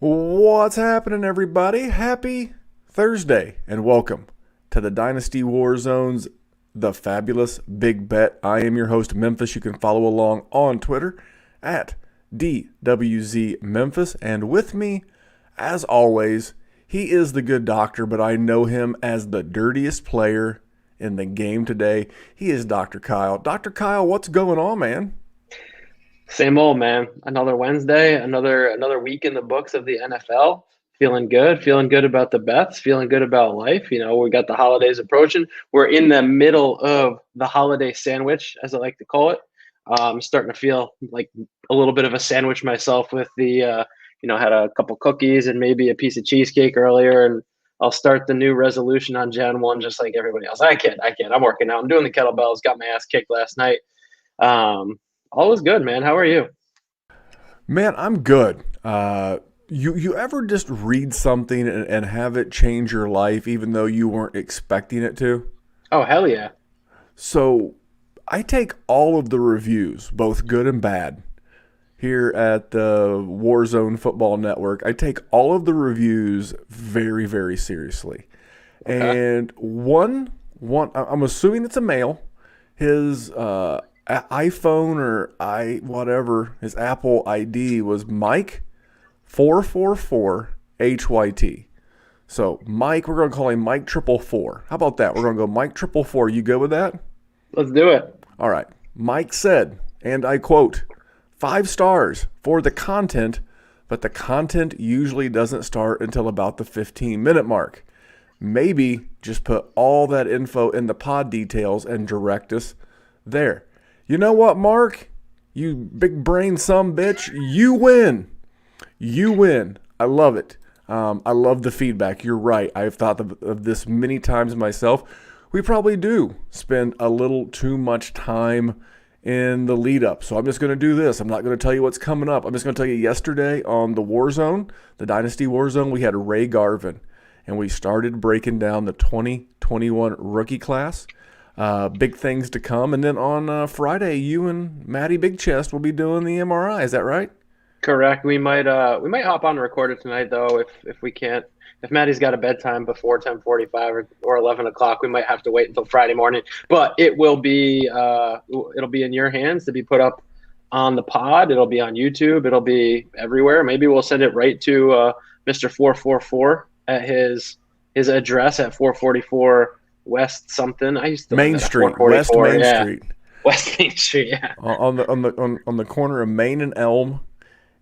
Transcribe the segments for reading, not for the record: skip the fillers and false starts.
What's happening, everybody? Happy Thursday, and welcome to the Dynasty Warzone's The Fabulous Big Bet. I am your host, Memphis. You can follow along on Twitter at DWZ Memphis. And with me, as always, he is the good doctor, but I know him as the dirtiest player in the game today. He is Dr. Kyle. Dr. Kyle, what's going on, man? Same old, man. Another Wednesday, another week in the books of the NFL. Feeling good about the bets, feeling good about life. You know, we got the holidays approaching. We're in the middle of the holiday sandwich, as I like to call it. Starting to feel like a little bit of a sandwich myself with had a couple cookies and maybe a piece of cheesecake earlier, and I'll start the new resolution on Jan 1 just like everybody else. I can't. I'm working out. I'm doing the kettlebells. Got my ass kicked last night. All is good, man. How are you? Man, I'm good. You ever just read something and have it change your life even though you weren't expecting it to? Oh, hell yeah. So I take all of the reviews, both good and bad, here at the Warzone Football Network. I take all of the reviews very, very seriously. Okay. And one, I'm assuming it's a male. His iPhone or whatever, his Apple ID was Mike 444HYT. So Mike, we're gonna call him Mike Triple Four. How about that? We're gonna go Mike Triple Four. You go with that? Let's do it. All right. Mike said, and I quote, 5 stars for the content, but the content usually doesn't start until about the 15-minute mark. Maybe just put all that info in the pod details and direct us there. You know what, Mark? You big brain some bitch. You win. You win. I love it. I love the feedback. You're right. I've thought of this many times myself. We probably do spend a little too much time in the lead up. So I'm just going to do this. I'm not going to tell you what's coming up. I'm just going to tell you yesterday on the Warzone, the Dynasty Warzone, we had Ray Garvin, and we started breaking down the 2021 rookie class. Big things to come. And then on Friday, you and Maddie Big Chest will be doing the MRI. Is that right? Correct. We might hop on and record it tonight though if we can't. If Maddie's got a bedtime before 10:45 or 11 o'clock, we might have to wait until Friday morning. But it'll be in your hands to be put up on the pod. It'll be on YouTube. It'll be everywhere. Maybe we'll send it right to Mr. 444 at his address at 444 West something. I used to live Main at Street, West 444. Main Yeah, Street, West Main Street. Yeah. on the corner of Main and Elm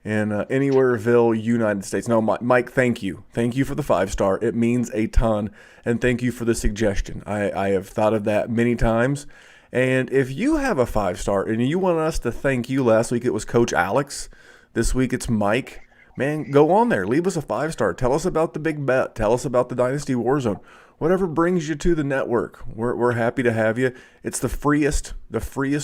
in Anywhereville, United States. No, Mike, thank you for the 5 star. It means a ton, and thank you for the suggestion. I have thought of that many times. And if you have a 5 star and you want us to thank you, last week it was Coach Alex. This week it's Mike. Man, go on there. Leave us a 5 star. Tell us about the big bet. Tell us about the Dynasty Warzone. Whatever brings you to the network, we're happy to have you. It's the freest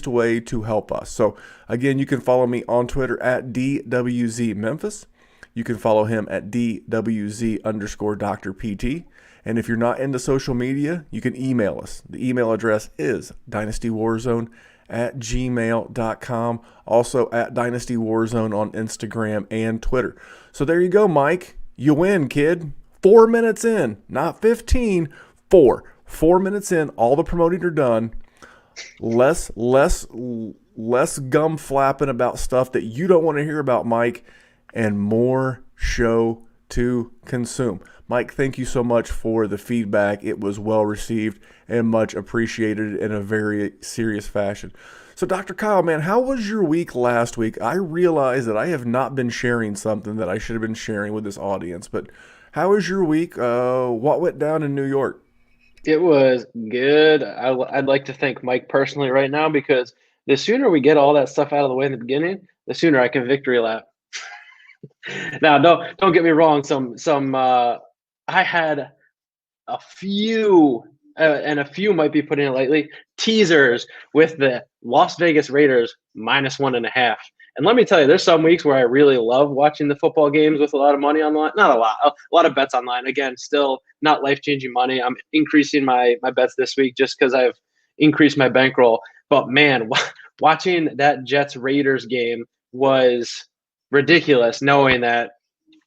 way to help us. So again, you can follow me on Twitter at DWZ Memphis. You can follow him at DWZ underscore Dr. PT. And if you're not into social media, you can email us. The email address is dynastywarzone at gmail.com. Also at Dynasty Warzone on Instagram and Twitter. So there you go, Mike. You win, kid. 4 minutes in, not 15, 4. 4 minutes in, all the promoting are done. Less gum flapping about stuff that you don't want to hear about, Mike, and more show to consume. Mike, thank you so much for the feedback. It was well received and much appreciated in a very serious fashion. So, Dr. Kyle, man, how was your week last week? I realize that I have not been sharing something that I should have been sharing with this audience, but how was your week? What went down in New York? It was good. I'd like to thank Mike personally right now because the sooner we get all that stuff out of the way in the beginning, the sooner I can victory lap. Now, don't get me wrong. I had a few, and a few might be putting it lightly, teasers with the Las Vegas Raiders -1.5. And let me tell you, there's some weeks where I really love watching the football games with a lot of money online. Not a lot of bets online. Again, still not life-changing money. I'm increasing my bets this week just because I've increased my bankroll. But man, watching that Jets Raiders game was ridiculous, knowing that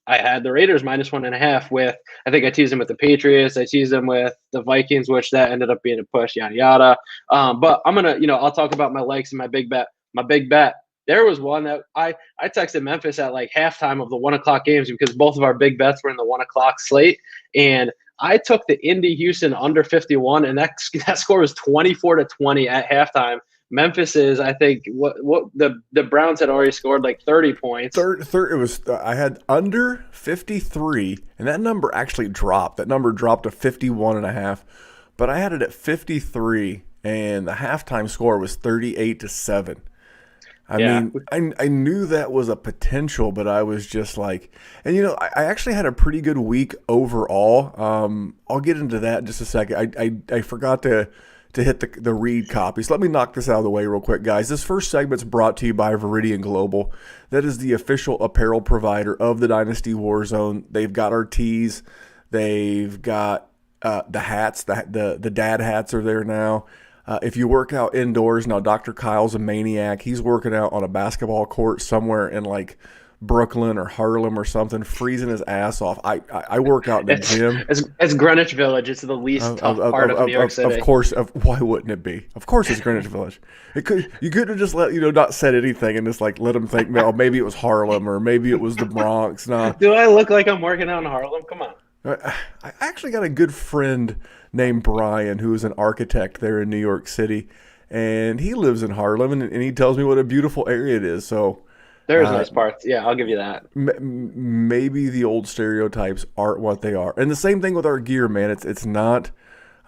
I had the Raiders -1.5 with, I think I teased them with the Patriots. I teased them with the Vikings, which that ended up being a push, yada, yada. But I'm going to, I'll talk about my likes and my big bet. My big bet. There was one that I texted Memphis at like halftime of the 1 o'clock games because both of our big bets were in the 1 o'clock slate. And I took the Indy Houston under 51, and that score was 24-20 at halftime. Memphis is, I think, what the Browns had already scored like 30 points. It was I had under 53, and that number actually dropped. That number dropped to 51.5, but I had it at 53, and the halftime score was 38-7. I mean, I knew that was a potential, but I was just like, and I actually had a pretty good week overall. I'll get into that in just a second. I forgot to hit the read copy. So let me knock this out of the way real quick, guys. This first segment's brought to you by Veridian Global. That is the official apparel provider of the Dynasty Warzone. They've got our tees. They've got the hats. The dad hats are there now. If you work out indoors, now Dr. Kyle's a maniac. He's working out on a basketball court somewhere in like Brooklyn or Harlem or something, freezing his ass off. I work out in the gym. It's Greenwich Village. It's the least tough part of New York City. Of course. Why wouldn't it be? Of course it's Greenwich Village. You could have just not said anything and just like let them think, well, maybe it was Harlem or maybe it was the Bronx. Nah. Do I look like I'm working out in Harlem? Come on. I actually got a good friend named Brian who is an architect there in New York City, and he lives in Harlem, and he tells me what a beautiful area it is. So there's nice parts. Yeah, I'll give you that. Maybe the old stereotypes aren't what they are. And the same thing with our gear, man. It's not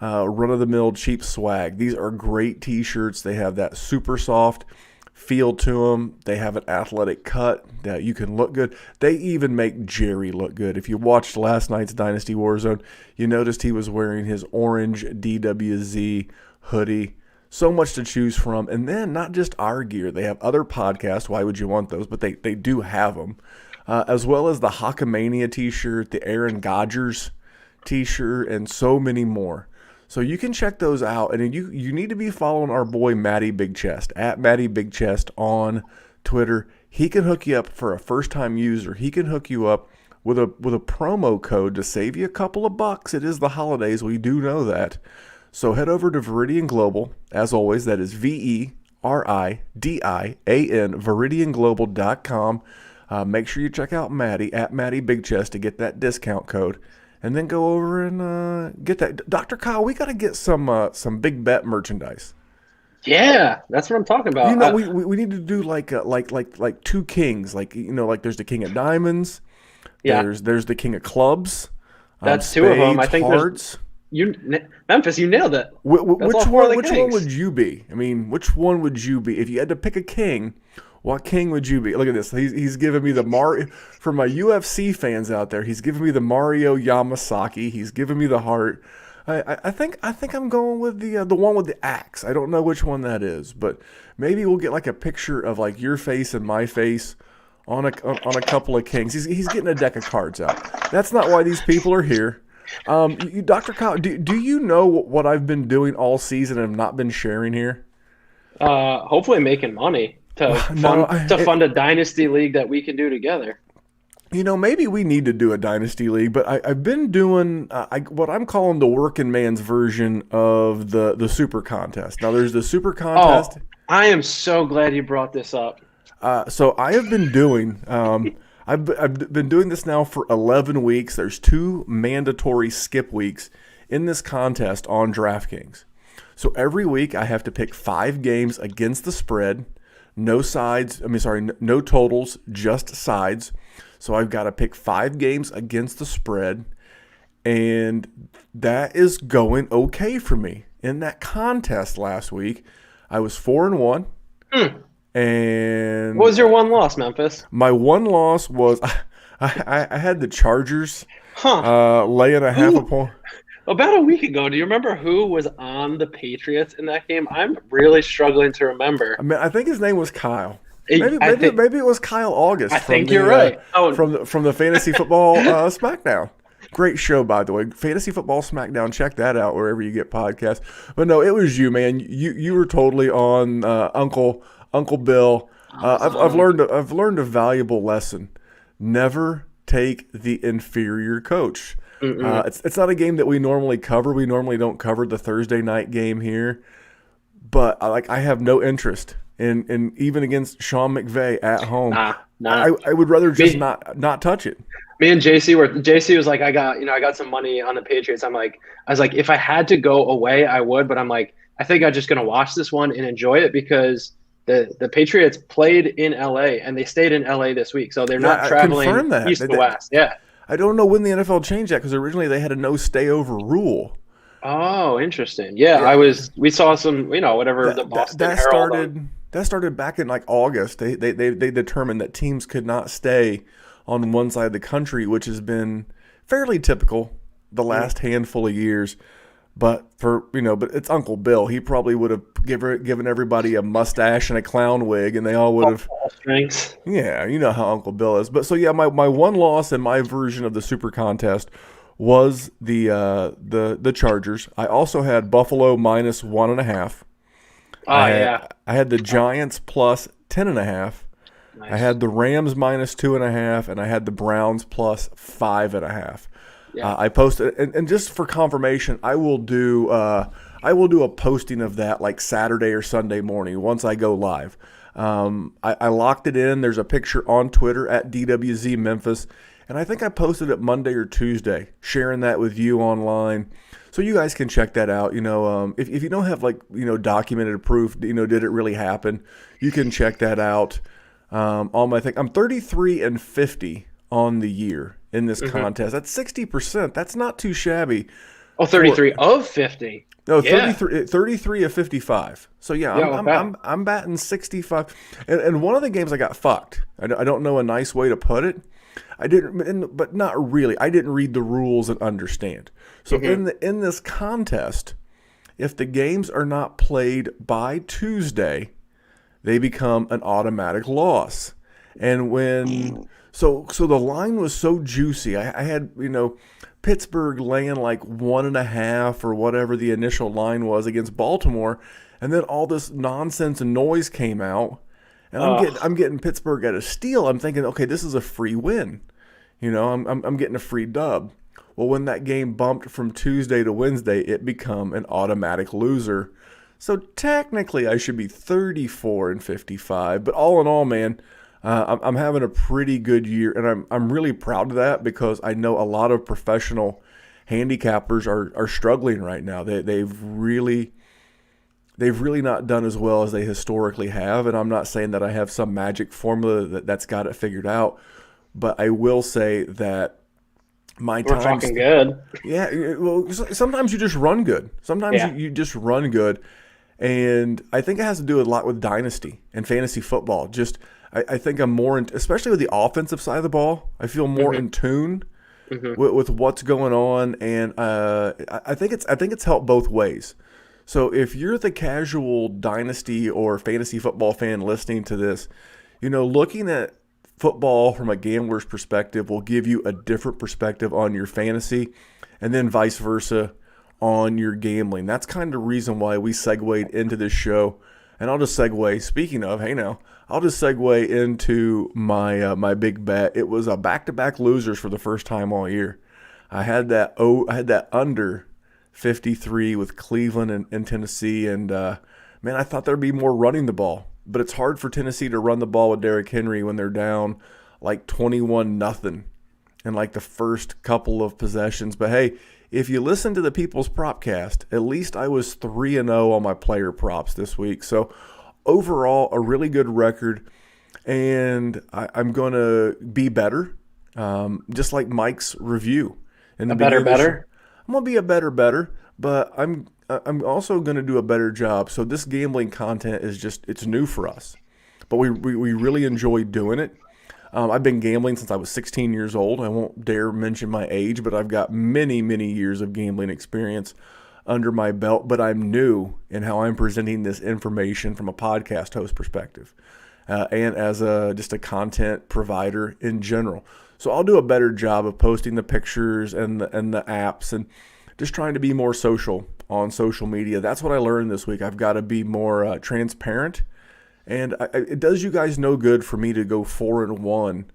run-of-the-mill cheap swag. These are great T-shirts. They have that super soft feel to them. They have an athletic cut that you can look good. They even make Jerry look good. If you watched last night's Dynasty Warzone, you noticed he was wearing his orange DWZ hoodie. So much to choose from. And then not just our gear. They have other podcasts. Why would you want those? But they do have them. As well as the Hockamania t-shirt, the Aaron Rodgers t-shirt, and so many more. So you can check those out. And you need to be following our boy Matty Big Chest, at Matty Big Chest on Twitter. He can hook you up for a first-time user. He can hook you up with a promo code to save you a couple of bucks. It is the holidays. We do know that. So head over to Veridian Global. As always, that is VERIDIAN, veridianglobal.com. Make sure you check out Matty, at Matty Big Chest, to get that discount code. And then go over and get that. Dr. Kyle, we got to get some big bet merchandise. Yeah, that's what I'm talking about. We need to do like two kings. Like there's the King of Diamonds. Yeah. There's the King of Clubs. That's spades, two of them. I think hearts. Memphis, you nailed it. Which one would you be? I mean, which one would you be if you had to pick a king? What king would you be? Look at this. He's giving me the Mario. For my UFC fans out there, he's giving me the Mario Yamasaki. He's giving me the heart. I think I'm going with the one with the axe. I don't know which one that is, but maybe we'll get like a picture of like your face and my face on a couple of kings. He's getting a deck of cards out. That's not why these people are here. Dr. Kyle, do you know what I've been doing all season and have not been sharing here? Hopefully making money to fund a dynasty league that we can do together. Maybe we need to do a dynasty league, but I've been doing what I'm calling the working man's version of the super contest. Now there's the super contest. Oh, I am so glad you brought this up. So I have been doing. I've been doing this now for 11 weeks. There's 2 mandatory skip weeks in this contest on DraftKings. So every week I have to pick 5 games against the spread, no totals, just sides. So I've got to pick 5 games against the spread, and that is going okay for me. In that contest last week, I was 4-1. And what was your one loss, Memphis? My one loss was I had the Chargers laying a half a point. About a week ago, do you remember who was on the Patriots in that game? I'm really struggling to remember. I think his name was Kyle. Maybe it was Kyle August. I think you're right. From the Fantasy Football SmackDown. Great show, by the way. Fantasy Football SmackDown. Check that out wherever you get podcasts. But no, it was you, man. You were totally on Uncle Bill. I've learned a valuable lesson. Never take the inferior coach. Mm-mm. It's not a game that we normally cover. We normally don't cover the Thursday night game here, but I have no interest in even against Sean McVay at home. Nah. I would rather just Me, not touch it. me and JC was like, I got some money on the Patriots. I was like, if I had to go away, I would, but I'm like, I think I'm just gonna watch this one and enjoy it because the Patriots played in LA and they stayed in LA this week, so they're Yeah, not I traveling confirm that. east to west. Yeah. I don't know when the NFL changed that because originally they had a no stayover rule. Oh, interesting. Yeah, Yeah, we saw some, whatever the Boston that Herald on. started back in like August. They determined that teams could not stay on one side of the country, which has been fairly typical the last handful of years. But but it's Uncle Bill. He probably would have given everybody a mustache and a clown wig, and they all would have. Strings. Yeah, you know how Uncle Bill is. But so yeah, my one loss in my version of the Super Contest was the Chargers. I also had Buffalo minus 1.5. Oh yeah. I had the Giants plus 10.5. Nice. I had the Rams minus 2.5, and I had the Browns plus 5.5. Yeah. I posted, and just for confirmation, I will do a posting of that like Saturday or Sunday morning once I go live. I locked it in. There's a picture on Twitter at DWZ Memphis, and I think I posted it Monday or Tuesday, sharing that with you online, so you guys can check that out. If you don't have documented proof, did it really happen? You can check that out. On my thing, I'm 33-50 on the year in this contest. That's 60%. That's not too shabby. Oh, 33 of 50. No, Yeah. 33 of 55. So yeah, Yeah, I'm batting 65. And one of the games I got fucked. I don't know a nice way to put it. I didn't, but not really. I didn't read the rules and understand. So in this contest, if the games are not played by Tuesday, they become an automatic loss. And so the line was so juicy. I had Pittsburgh laying like 1.5 or whatever the initial line was against Baltimore, and then all this nonsense and noise came out, and I'm getting Pittsburgh at a steal. I'm thinking, okay, this is a free win. I'm getting a free dub. Well, when that game bumped from Tuesday to Wednesday, it become an automatic loser. So technically, I should be 34-55. But all in all, man, I'm having a pretty good year, and I'm really proud of that because I know a lot of professional handicappers are struggling right now. They've really not done as well as they historically have, and I'm not saying that I have some magic formula that's got it figured out, but I will say that my We're time. fucking good. Yeah, well, sometimes you just run good. Sometimes Yeah. you just run good. And I think it has to do a lot with dynasty and fantasy football. I think I'm more, especially with the offensive side of the ball, I feel more in tune with what's going on. And I think it's helped both ways. So if you're the casual dynasty or fantasy football fan listening to this, looking at football from a gambler's perspective will give you a different perspective on your fantasy, and then vice versa on your gambling. That's kind of the reason why we segued into this show. And I'll just segue, speaking of, I'll just segue into my big bet. It was a back-to-back losers for the first time all year. I had that under 53 with Cleveland and Tennessee, and man, I thought there'd be more running the ball. But it's hard for Tennessee to run the ball with Derrick Henry when they're down like 21-0 in like the first couple of possessions. But hey, if you listen to the People's Propcast, at least I was 3-0 on my player props this week. So overall, a really good record, and I'm going to be better, just like Mike's review. In the Better? I'm going to be a better, but I'm also going to do a better job. So this gambling content is it's new for us, but we really enjoy doing it. I've been gambling since I was 16 years old. I won't dare mention my age, but I've got many, many years of gambling experience under my belt. But I'm new in how I'm presenting this information from a podcast host perspective, and as just a content provider in general. So I'll do a better job of posting the pictures and the apps and just trying to be more social on social media. That's what I learned this week. I've got to be more transparent. And it does you guys no good for me to go 4-1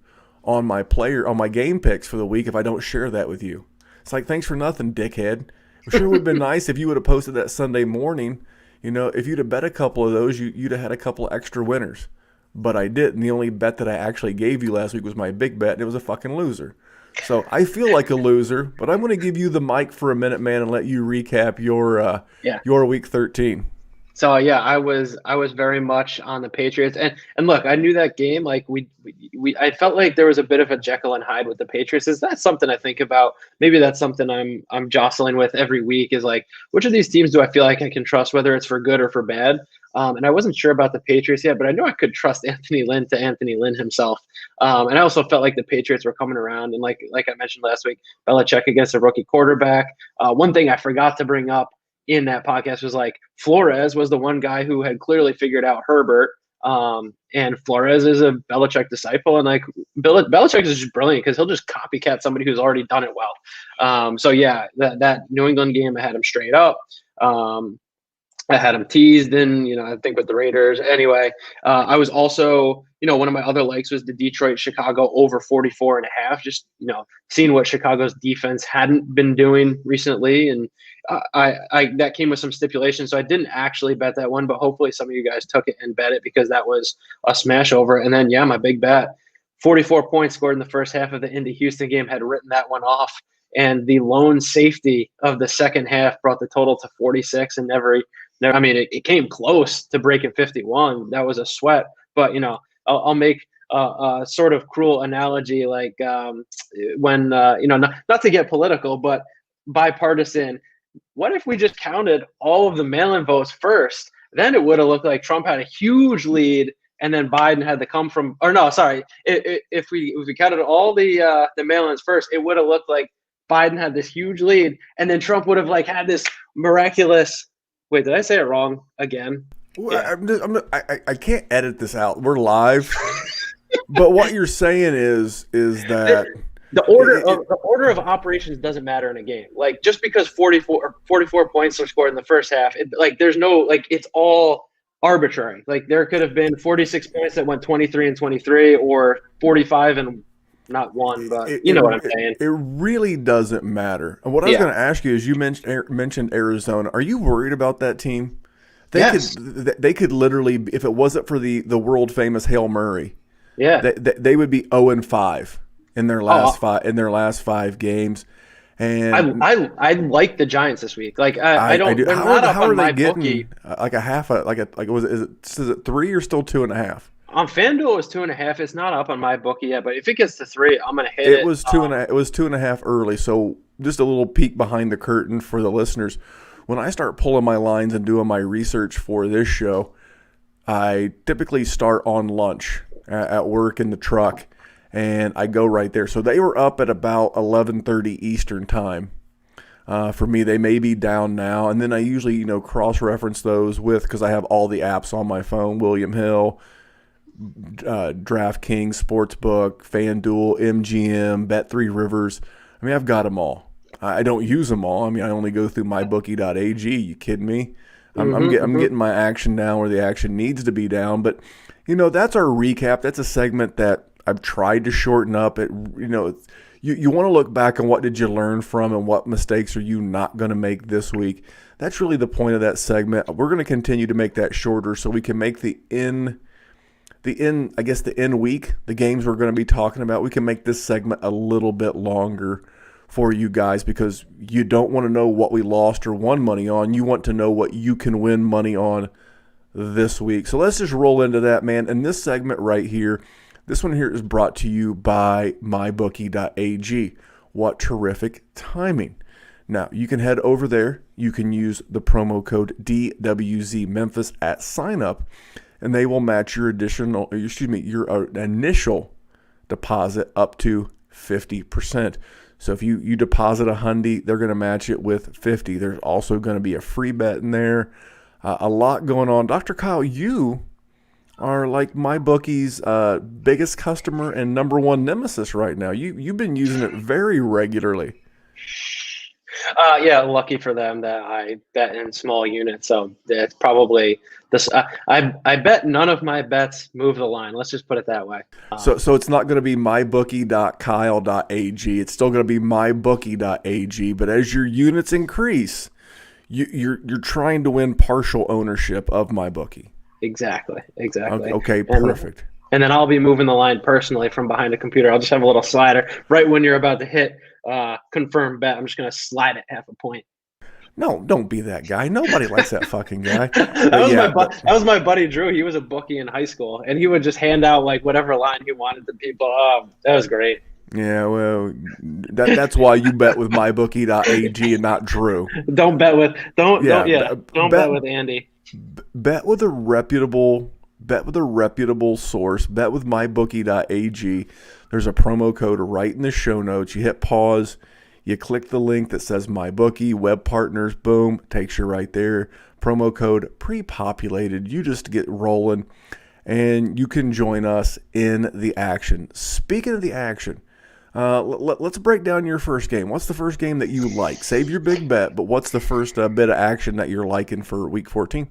on my game picks for the week if I don't share that with you. It's like, thanks for nothing, dickhead. It sure would have been nice if you would have posted that Sunday morning. If you'd have bet a couple of those, you'd have had a couple of extra winners. But I didn't. The only bet that I actually gave you last week was my big bet, and it was a fucking loser. So I feel like a loser, but I'm going to give you the mic for a minute, man, and let you recap your week 13. So yeah, I was very much on the Patriots, and look, I knew that game. Like I felt like there was a bit of a Jekyll and Hyde with the Patriots. Is that something I think about? Maybe that's something I'm jostling with every week. Is like, which of these teams do I feel like I can trust, whether it's for good or for bad? And I wasn't sure about the Patriots yet, but I knew I could trust Anthony Lynn to Anthony Lynn himself. And I also felt like the Patriots were coming around, and like I mentioned last week, Belichick against a rookie quarterback. One thing I forgot to bring up in that podcast was like Flores was the one guy who had clearly figured out Herbert. And Flores is a Belichick disciple, and like Belichick is just brilliant because he'll just copycat somebody who's already done it well. So yeah, that New England game, I had him straight up. I had him teased in, I think with the Raiders. Anyway, I was also, one of my other likes was the Detroit-Chicago over 44.5. Just, seeing what Chicago's defense hadn't been doing recently. And I that came with some stipulations. So I didn't actually bet that one, but hopefully some of you guys took it and bet it because that was a smash over. And then, yeah, my big bet, 44 points scored in the first half of the Indy-Houston game, had written that one off. And the lone safety of the second half brought the total to 46 and it came close to breaking 51. That was a sweat. But, I'll make a sort of cruel analogy like when, not to get political, but bipartisan. What if we just counted all of the mail-in votes first? Then it would have looked like Trump had a huge lead and then Biden had to come from – or no, sorry. If we counted all the mail-ins first, it would have looked like Biden had this huge lead and then Trump would have had this miraculous – wait, did I say it wrong again? Well, yeah. I can't edit this out. We're live. But what you're saying is that the order of operations doesn't matter in a game. Like just because 44 points are scored in the first half, there's no it's all arbitrary. Like there could have been 46 points that went 23 and 23 or 45 and not one, but you know what I'm saying. It really doesn't matter. And what I was going to ask you is, you mentioned Arizona. Are you worried about that team? Yes. They could literally, if it wasn't for the world famous Hail Murray, they would be 0-5 in their last five games. And I like the Giants this week. Like I don't. They're not up on my bookie. Like a half is it 3 or still 2.5? On FanDuel, it's 2.5. It's not up on my bookie yet, but if it gets to 3, I'm gonna hit it. It was 2.5. It was 2.5 early. So just a little peek behind the curtain for the listeners. When I start pulling my lines and doing my research for this show, I typically start on lunch at work in the truck, and I go right there. So they were up at about 11:30 Eastern time. For me, they may be down now, and then I usually cross-reference those with, because I have all the apps on my phone, William Hill, DraftKings, Sportsbook, FanDuel, MGM, Bet3 Rivers. I mean, I've got them all. I don't use them all. I mean, I only go through mybookie.ag. You kidding me? I'm getting my action down where the action needs to be down. But, that's our recap. That's a segment that I've tried to shorten up. You want to look back on what did you learn from and what mistakes are you not going to make this week. That's really the point of that segment. We're going to continue to make that shorter so we can make the end week, the games we're going to be talking about, we can make this segment a little bit longer for you guys, because you don't want to know what we lost or won money on. You want to know what you can win money on this week. So let's just roll into that, man. And this segment right here, this one here is brought to you by mybookie.ag. What terrific timing. Now, you can head over there. You can use the promo code DWZMemphis at sign up, and they will match your initial deposit up to 50%. So if you deposit $100, they're going to match it with 50. There's also going to be a free bet in there. A lot going on. Dr. Kyle, you are like MyBookie's biggest customer and number one nemesis right now. You've been using it very regularly. Yeah, lucky for them that I bet in small units. So it's probably this. I bet none of my bets move the line. Let's just put it that way. So it's not going to be mybookie.kyle.ag. It's still going to be mybookie.ag. But as your units increase, you're trying to win partial ownership of MyBookie. Exactly. Okay, perfect. And then I'll be moving the line personally from behind the computer. I'll just have a little slider right when you're about to hit confirm bet. I'm just going to slide it half a point. No, don't be that guy. Nobody likes that fucking guy. That was my buddy Drew. He was a bookie in high school, and he would just hand out like whatever line he wanted to people. That was great. Yeah, well, that's why you bet with mybookie.ag and not Drew. Don't bet with Andy. Bet with a reputable source. Bet with mybookie.ag. There's a promo code right in the show notes. You hit pause. You click the link that says MyBookie, Web Partners, boom, takes you right there. Promo code pre-populated. You just get rolling, and you can join us in the action. Speaking of the action, let's break down your first game. What's the first game that you like? Save your big bet, but what's the first bit of action that you're liking for Week 14?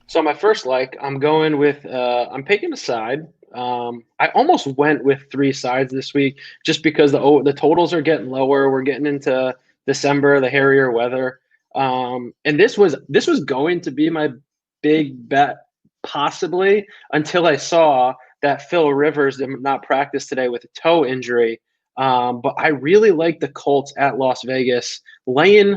So my first I'm going with I'm picking a side. I almost went with 3 sides this week just because the totals are getting lower. We're getting into December, the hairier weather. And this was going to be my big bet possibly until I saw that Phil Rivers did not practice today with a toe injury. But I really like the Colts at Las Vegas laying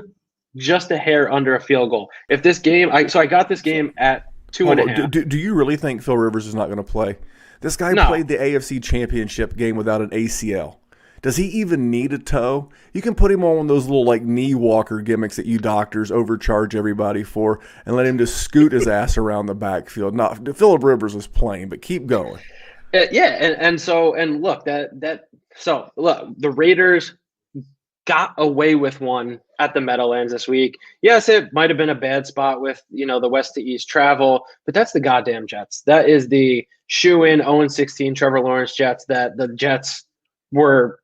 just a hair under a field goal. If this game, I got this game at 2.5. Do you really think Phil Rivers is not going to play? This guy played the AFC Championship game without an ACL. Does he even need a toe? You can put him on one of those little like knee walker gimmicks that you doctors overcharge everybody for and let him just scoot his ass around the backfield. Not Philip Rivers was playing, but keep going. Look, the Raiders got away with one at the Meadowlands this week. Yes, it might have been a bad spot with, the west to east travel, but that's the goddamn Jets. That is the shoe-in 0-16 Trevor Lawrence Jets that the Jets were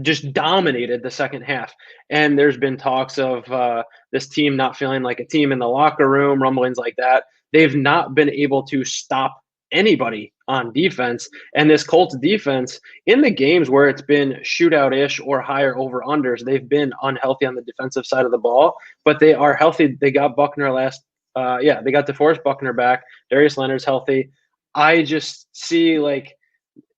just dominated the second half. And there's been talks of this team not feeling like a team in the locker room, rumblings like that. They've not been able to stop anybody on defense. And this Colts defense, in the games where it's been shootout-ish or higher over-unders, they've been unhealthy on the defensive side of the ball, but they are healthy. They got Buckner they got DeForest Buckner back. Darius Leonard's healthy. I just see like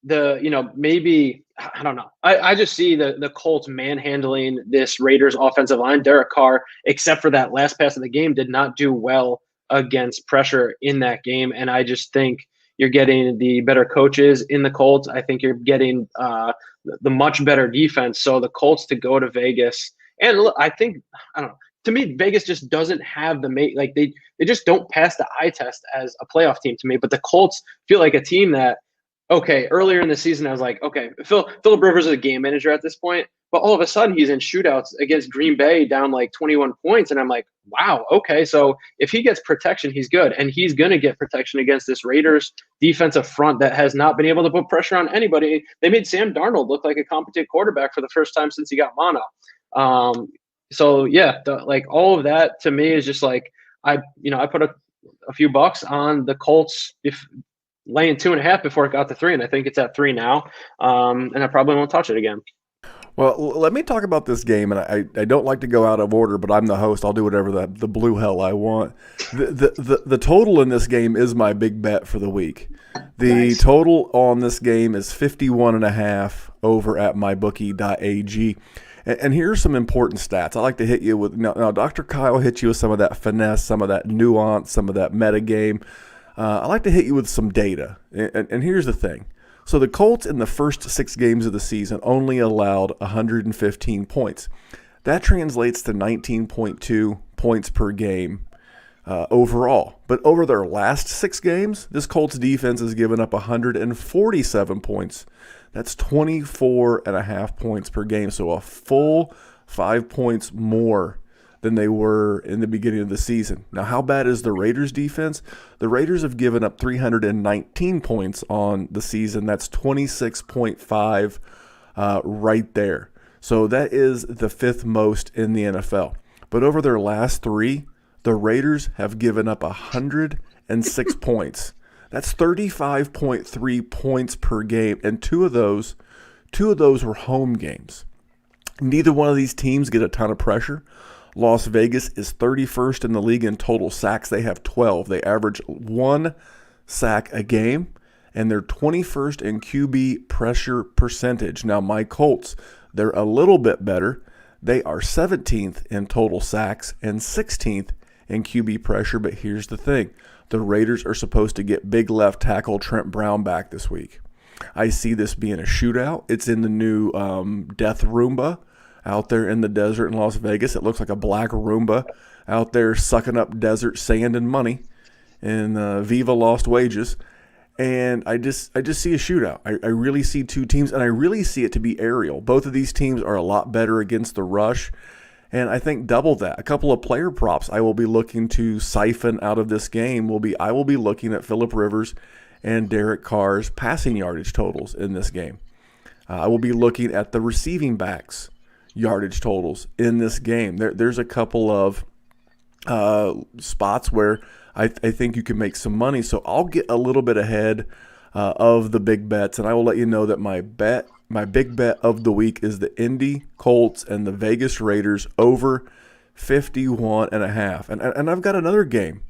maybe, I don't know. I just see the Colts manhandling this Raiders offensive line. Derek Carr, except for that last pass of the game, did not do well against pressure in that game. And I just think you're getting the better coaches in the Colts. I think you're getting the much better defense. So the Colts to go to Vegas. And look, I don't know. To me, Vegas just doesn't have they just don't pass the eye test as a playoff team to me. But the Colts feel like a team that, okay, earlier in the season, I was like, okay, Philip Rivers is a game manager at this point. But all of a sudden, he's in shootouts against Green Bay down like 21 points. And I'm like, wow, okay. So if he gets protection, he's good. And he's going to get protection against this Raiders defensive front that has not been able to put pressure on anybody. They made Sam Darnold look like a competent quarterback for the first time since he got mono. All of that to me is just like, I put a few bucks on the Colts laying 2.5 before it got to 3, and I think it's at 3 now. And I probably won't touch it again. Well, let me talk about this game, and I don't like to go out of order, but I'm the host. I'll do whatever the blue hell I want. The total in this game is my big bet for the week. The total on this game is 51.5 over at mybookie.ag. And here's some important stats. I like to hit you with now. Dr. Kyle hits you with some of that finesse, some of that nuance, some of that meta game. I like to hit you with some data. And here's the thing. So the Colts in the first 6 games of the season only allowed 115 points. That translates to 19.2 points per game overall. But over their last 6 games, this Colts defense has given up 147 points. That's 24.5 points per game. So a full 5 points more than they were in the beginning of the season. Now, how bad is the Raiders defense? The Raiders have given up 319 points on the season. That's 26.5 right there. So that is the 5th most in the NFL. But over their last 3, the Raiders have given up 106 points. That's 35.3 points per game, and two of those were home games. Neither one of these teams get a ton of pressure. Las Vegas is 31st in the league in total sacks. They have 12. They average 1 sack a game, and they're 21st in QB pressure percentage. Now, my Colts, they're a little bit better. They are 17th in total sacks and 16th in QB pressure, but here's the thing. The Raiders are supposed to get big left tackle Trent Brown back this week. I see this being a shootout. It's in the new Death Roomba out there in the desert in Las Vegas. It looks like a black Roomba out there sucking up desert sand and money in Viva Lost Wages. And I just see a shootout. I really see two teams, and I really see it to be aerial. Both of these teams are a lot better against the rush. And I think double that. A couple of player props I will be looking to siphon out of this game I will be looking at Phillip Rivers and Derek Carr's passing yardage totals in this game. I will be looking at the receiving backs yardage totals in this game. There's a couple of spots where I think you can make some money. So I'll get a little bit ahead of the big bets, and I will let you know that my big bet of the week is the Indy Colts and the Vegas Raiders over 51.5. And I've got another game.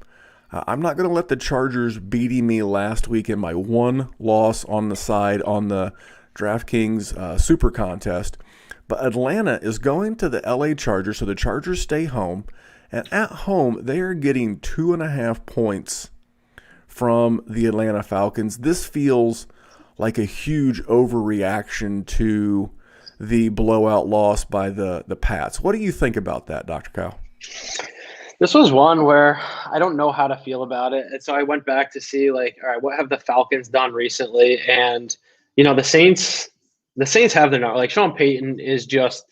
I'm not going to let the Chargers beating me last week in my one loss on the side on the DraftKings Super Contest. But Atlanta is going to the LA Chargers, so the Chargers stay home. And at home, they are getting 2.5 points from the Atlanta Falcons. This feels like a huge overreaction to the blowout loss by the Pats. What do you think about that, Dr. Kyle? This was one where I don't know how to feel about it. And so I went back to see, all right, what have the Falcons done recently? And, the Saints have their number. Sean Payton is just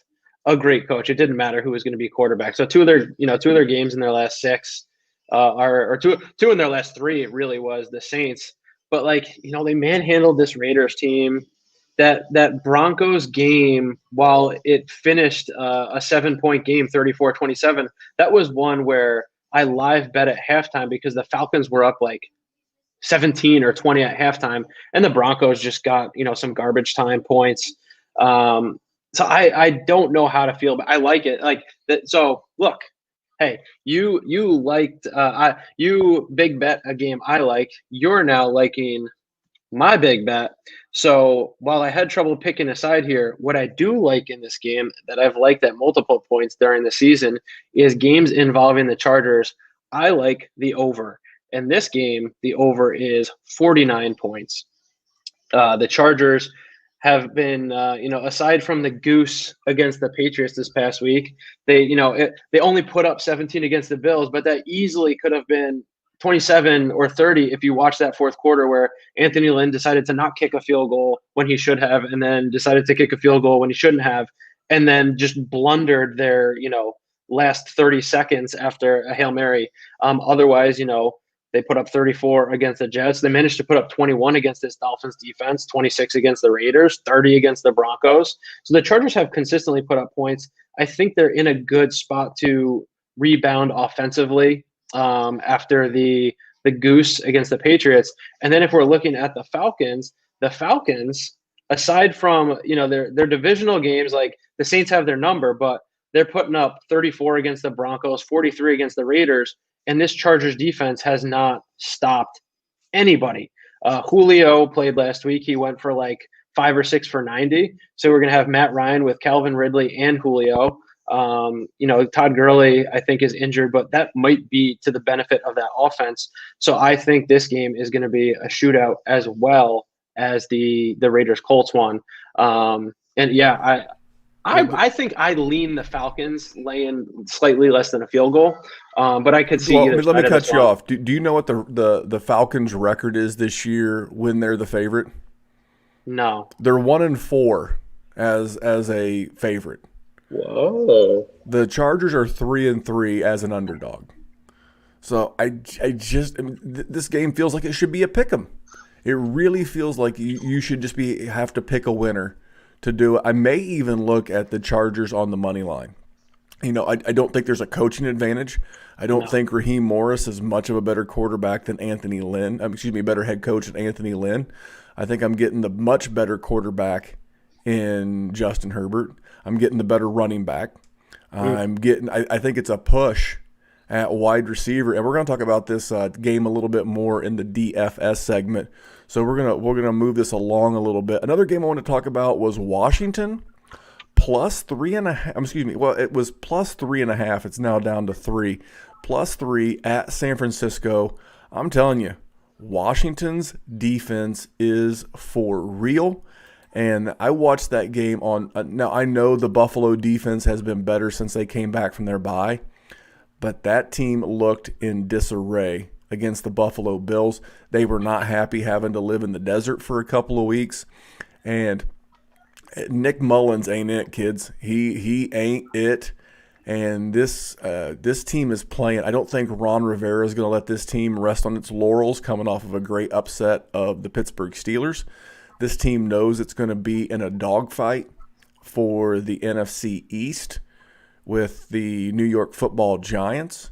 a great coach. It didn't matter who was going to be quarterback. So two of their games in their last 6 or two in their last 3, it really was the Saints. But they manhandled this Raiders team. That Broncos game, while it finished a 7-point game, 34-27, that was one where I live bet at halftime because the Falcons were up 17 or 20 at halftime, and the Broncos just got some garbage time points. So I don't know how to feel, but I like it. So look, hey, you liked you big bet a game I like. You're now liking my big bet. So while I had trouble picking a side here, what I do like in this game that I've liked at multiple points during the season is games involving the Chargers. I like the over. In this game, the over is 49 points. The Chargers have been, aside from the goose against the Patriots this past week, they only put up 17 against the Bills, but that easily could have been 27 or 30 if you watch that fourth quarter where Anthony Lynn decided to not kick a field goal when he should have, and then decided to kick a field goal when he shouldn't have, and then just blundered their, last 30 seconds after a Hail Mary. Otherwise, they put up 34 against the Jets. They managed to put up 21 against this Dolphins defense, 26 against the Raiders, 30 against the Broncos. So the Chargers have consistently put up points. I think they're in a good spot to rebound offensively after the goose against the Patriots. And then if we're looking at the Falcons, aside from, their divisional games, the Saints have their number, but they're putting up 34 against the Broncos, 43 against the Raiders. And this Chargers defense has not stopped anybody. Julio played last week. He went for 5 or 6 for 90. So we're going to have Matt Ryan with Calvin Ridley and Julio. Todd Gurley, I think, is injured, but that might be to the benefit of that offense. So I think this game is going to be a shootout as well as the Raiders Colts one. I think I lean the Falcons laying slightly less than a field goal, but I could see. Well, let me cut you off. Do you know what the Falcons' record is this year when they're the favorite? No, they're 1-4 as a favorite. Whoa! The Chargers are 3-3 as an underdog. So this game feels like it should be a pick'em. It really feels like you should just have to pick a winner to do it. I may even look at the Chargers on the money line. I don't think there's a coaching advantage. I don't No. think Raheem Morris is much of a better quarterback than Anthony Lynn. Excuse me, better head coach than Anthony Lynn. I think I'm getting the much better quarterback in Justin Herbert. I'm getting the better running back. Mm. I think it's a push at wide receiver, and we're going to talk about this game a little bit more in the DFS segment. So we're gonna move this along a little bit. Another game I want to talk about was Washington plus 3.5. Excuse me. Well, it was plus 3.5. It's now down to 3. Plus 3 at San Francisco. I'm telling you, Washington's defense is for real. And I watched that game on. Now, I know the Buffalo defense has been better since they came back from their bye, but that team looked in disarray against the Buffalo Bills. They were not happy having to live in the desert for a couple of weeks. And Nick Mullins ain't it, kids. He ain't it. And this team is playing. I don't think Ron Rivera is going to let this team rest on its laurels coming off of a great upset of the Pittsburgh Steelers. This team knows it's going to be in a dogfight for the NFC East with the New York Football Giants.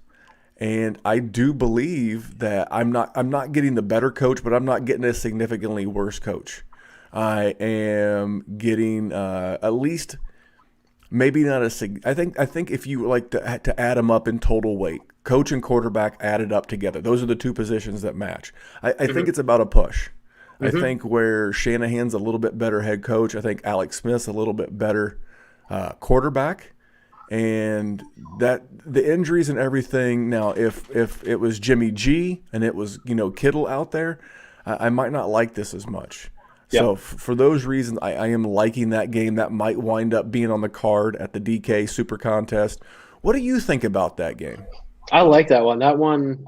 And I do believe that I'm not getting the better coach, but I'm not getting a significantly worse coach. I am getting at least maybe not a sig. I think if you like to add them up in total weight, coach and quarterback added up together, those are the two positions that match. I think it's about a push. I think where Shanahan's a little bit better head coach, I think Alex Smith's a little bit better quarterback, and that the injuries and everything. Now, if it was Jimmy G and it was Kittle out there, I might not like this as much. Yep. So for those reasons, I am liking that game. That might wind up being on the card at the DK Super Contest. What do you think about that game? I like that one. That one,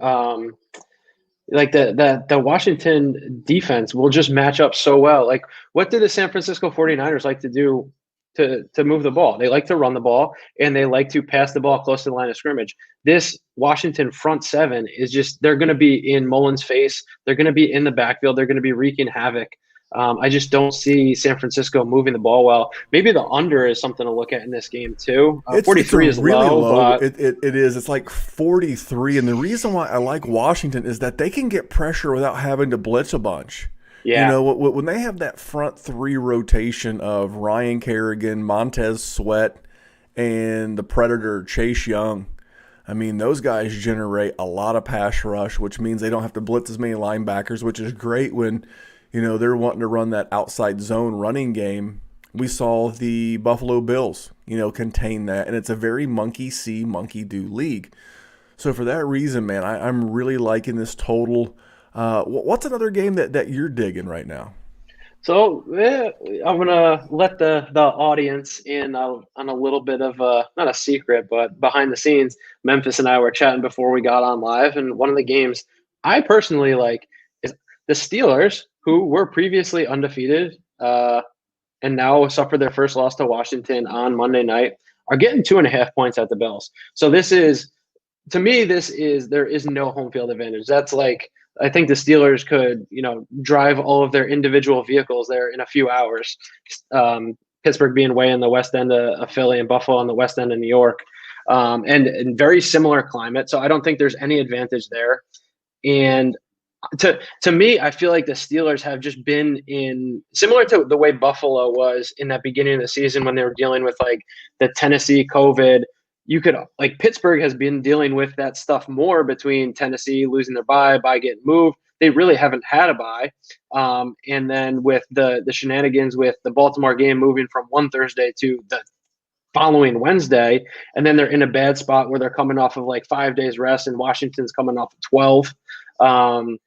like the Washington defense will just match up so well. Like, what do the San Francisco 49ers like to do to move the ball? They like to run the ball, and they like to pass the ball close to the line of scrimmage. This Washington front seven is just, they're going to be in Mullins' face. They're going to be in the backfield. They're going to be wreaking havoc. I just don't see San Francisco moving the ball well. Maybe the under is something to look at in this game too. 43 is really low. but It is. It's like 43. And the reason why I like Washington is that they can get pressure without having to blitz a bunch. yeah, When they have that front three rotation of Ryan Kerrigan, Montez Sweat, and the Predator Chase Young, I mean, those guys generate a lot of pass rush, which means they don't have to blitz as many linebackers, which is great when they're wanting to run that outside zone running game. We saw the Buffalo Bills, contain that, and it's a very monkey see, monkey do league. So for that reason, man, I'm really liking this total. What's another game that you're digging right now? so I'm gonna let the audience in on a little bit of not a secret, but behind the scenes. Memphis and I were chatting before we got on live, and one of the games I personally like is the Steelers, who were previously undefeated and now suffered their first loss to Washington on Monday night, are getting 2.5 points at the Bills. So this is, to me, there is no home field advantage. That's like, I think the Steelers could, drive all of their individual vehicles there in a few hours. Pittsburgh being way in the west end of Philly, and Buffalo on the west end of New York, and very similar climate. So I don't think there's any advantage there. And to me, I feel like the Steelers have just been in similar to the way Buffalo was in that beginning of the season when they were dealing with like the Tennessee COVID. Pittsburgh has been dealing with that stuff more between Tennessee losing their bye getting moved. They really haven't had a bye. And then with the shenanigans with the Baltimore game moving from one Thursday to the following Wednesday, and then they're in a bad spot where they're coming off of like 5 days rest, and Washington's coming off of 12,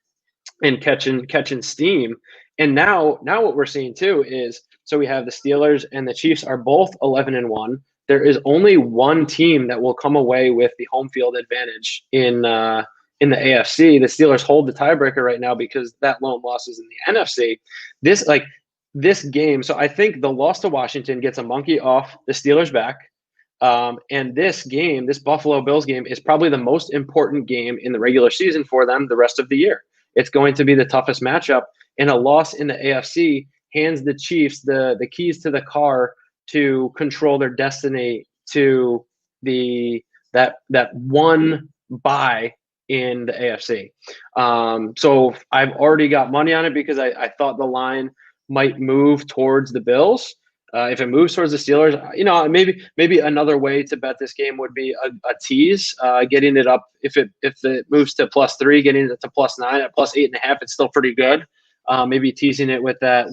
and catching steam. And now what we're seeing too is, so we have the Steelers and the Chiefs are both 11-1. There is only one team that will come away with the home field advantage in the AFC. The Steelers hold the tiebreaker right now because that lone loss is in the NFC. This game, so I think the loss to Washington gets a monkey off the Steelers' back. And this game, this Buffalo Bills game, is probably the most important game in the regular season for them the rest of the year. It's going to be the toughest matchup, and a loss in the AFC hands the Chiefs the keys to the car to control their destiny to that one bye in the AFC. So I've already got money on it because I thought the line might move towards the Bills. If it moves towards the Steelers, maybe another way to bet this game would be a tease, getting it up. If it moves to +3, getting it to +9 at +8.5, it's still pretty good. Maybe teasing it with that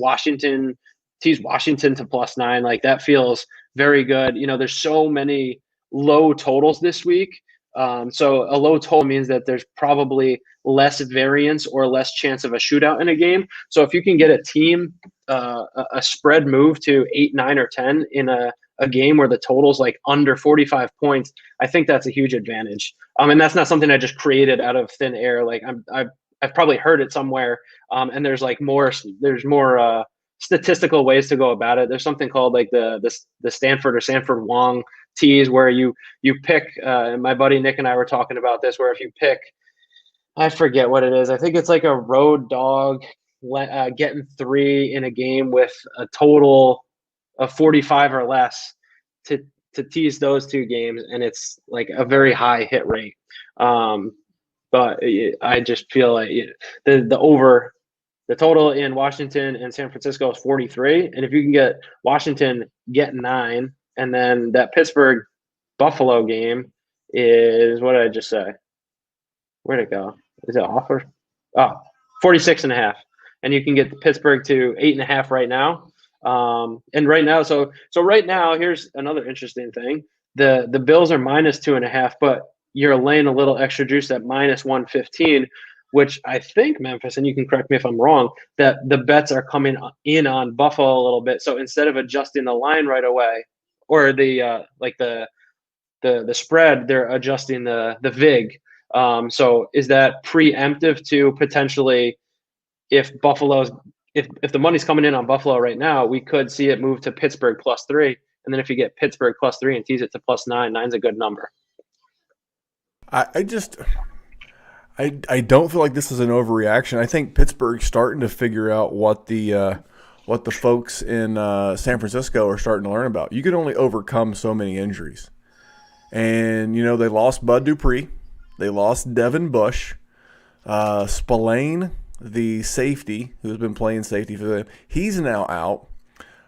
tease Washington to +9, like that feels very good. There's so many low totals this week. So a low total means that there's probably less variance or less chance of a shootout in a game. So if you can get a team, a spread move to 8, 9, or 10 in a game where the total's like under 45 points, I think that's a huge advantage. And that's not something I just created out of thin air. Like I've probably heard it somewhere. And there's more statistical ways to go about it. There's something called like the Stanford or Sanford Wong tease, where you pick. My buddy Nick and I were talking about this, where if you pick, I forget what it is. I think it's like a road dog getting 3 in a game with a total of 45 or less to tease those two games, and it's like a very high hit rate. But I just feel like the total in Washington and San Francisco is 43, and if you can get Washington get 9, and then that Pittsburgh Buffalo game is, what did I just say? Where'd it go? Is it offer? 46.5. And you can get Pittsburgh to 8.5 right now. And right now, so right now, here's another interesting thing. The Bills are -2.5, but you're laying a little extra juice at -115, which I think, Memphis, and you can correct me if I'm wrong, that the bets are coming in on Buffalo a little bit. So instead of adjusting the line right away, or the spread, they're adjusting the VIG. So is that preemptive to potentially, if the money's coming in on Buffalo right now, we could see it move to Pittsburgh +3, and then if you get Pittsburgh +3 and tease it to +9, 9's a good number. I don't feel like this is an overreaction. I think Pittsburgh's starting to figure out what the folks in San Francisco are starting to learn about. You can only overcome so many injuries. And, they lost Bud Dupree. They lost Devin Bush. Spillane, the safety, who's been playing safety for them, he's now out.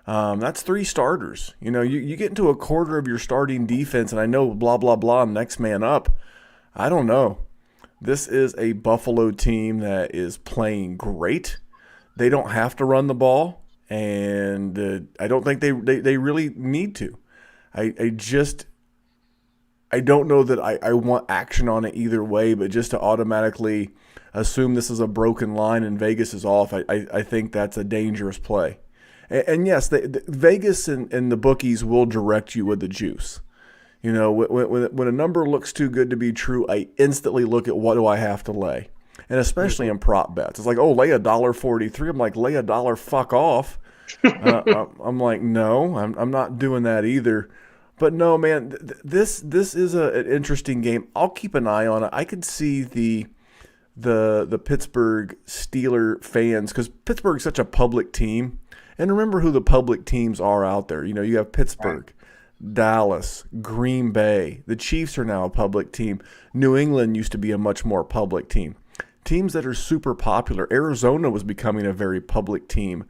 That's 3 starters. You get into a quarter of your starting defense, and I know blah, blah, blah, next man up. I don't know. This is a Buffalo team that is playing great. They don't have to run the ball, and I don't think they really need to. I don't know that I want action on it either way, but just to automatically assume this is a broken line and Vegas is off, I think that's a dangerous play. And yes, Vegas and the bookies will direct you with the juice. When a number looks too good to be true, I instantly look at what do I have to lay. And especially in prop bets. It's like, lay $1.43. I'm like, lay $1, fuck off. I'm like, no, I'm not doing that either. But no, man, this is an interesting game. I'll keep an eye on it. I could see the Pittsburgh Steeler fans, because Pittsburgh's such a public team. And remember who the public teams are out there. You have Pittsburgh, Dallas, Green Bay. The Chiefs are now a public team. New England used to be a much more public team. Teams that are super popular. Arizona was becoming a very public team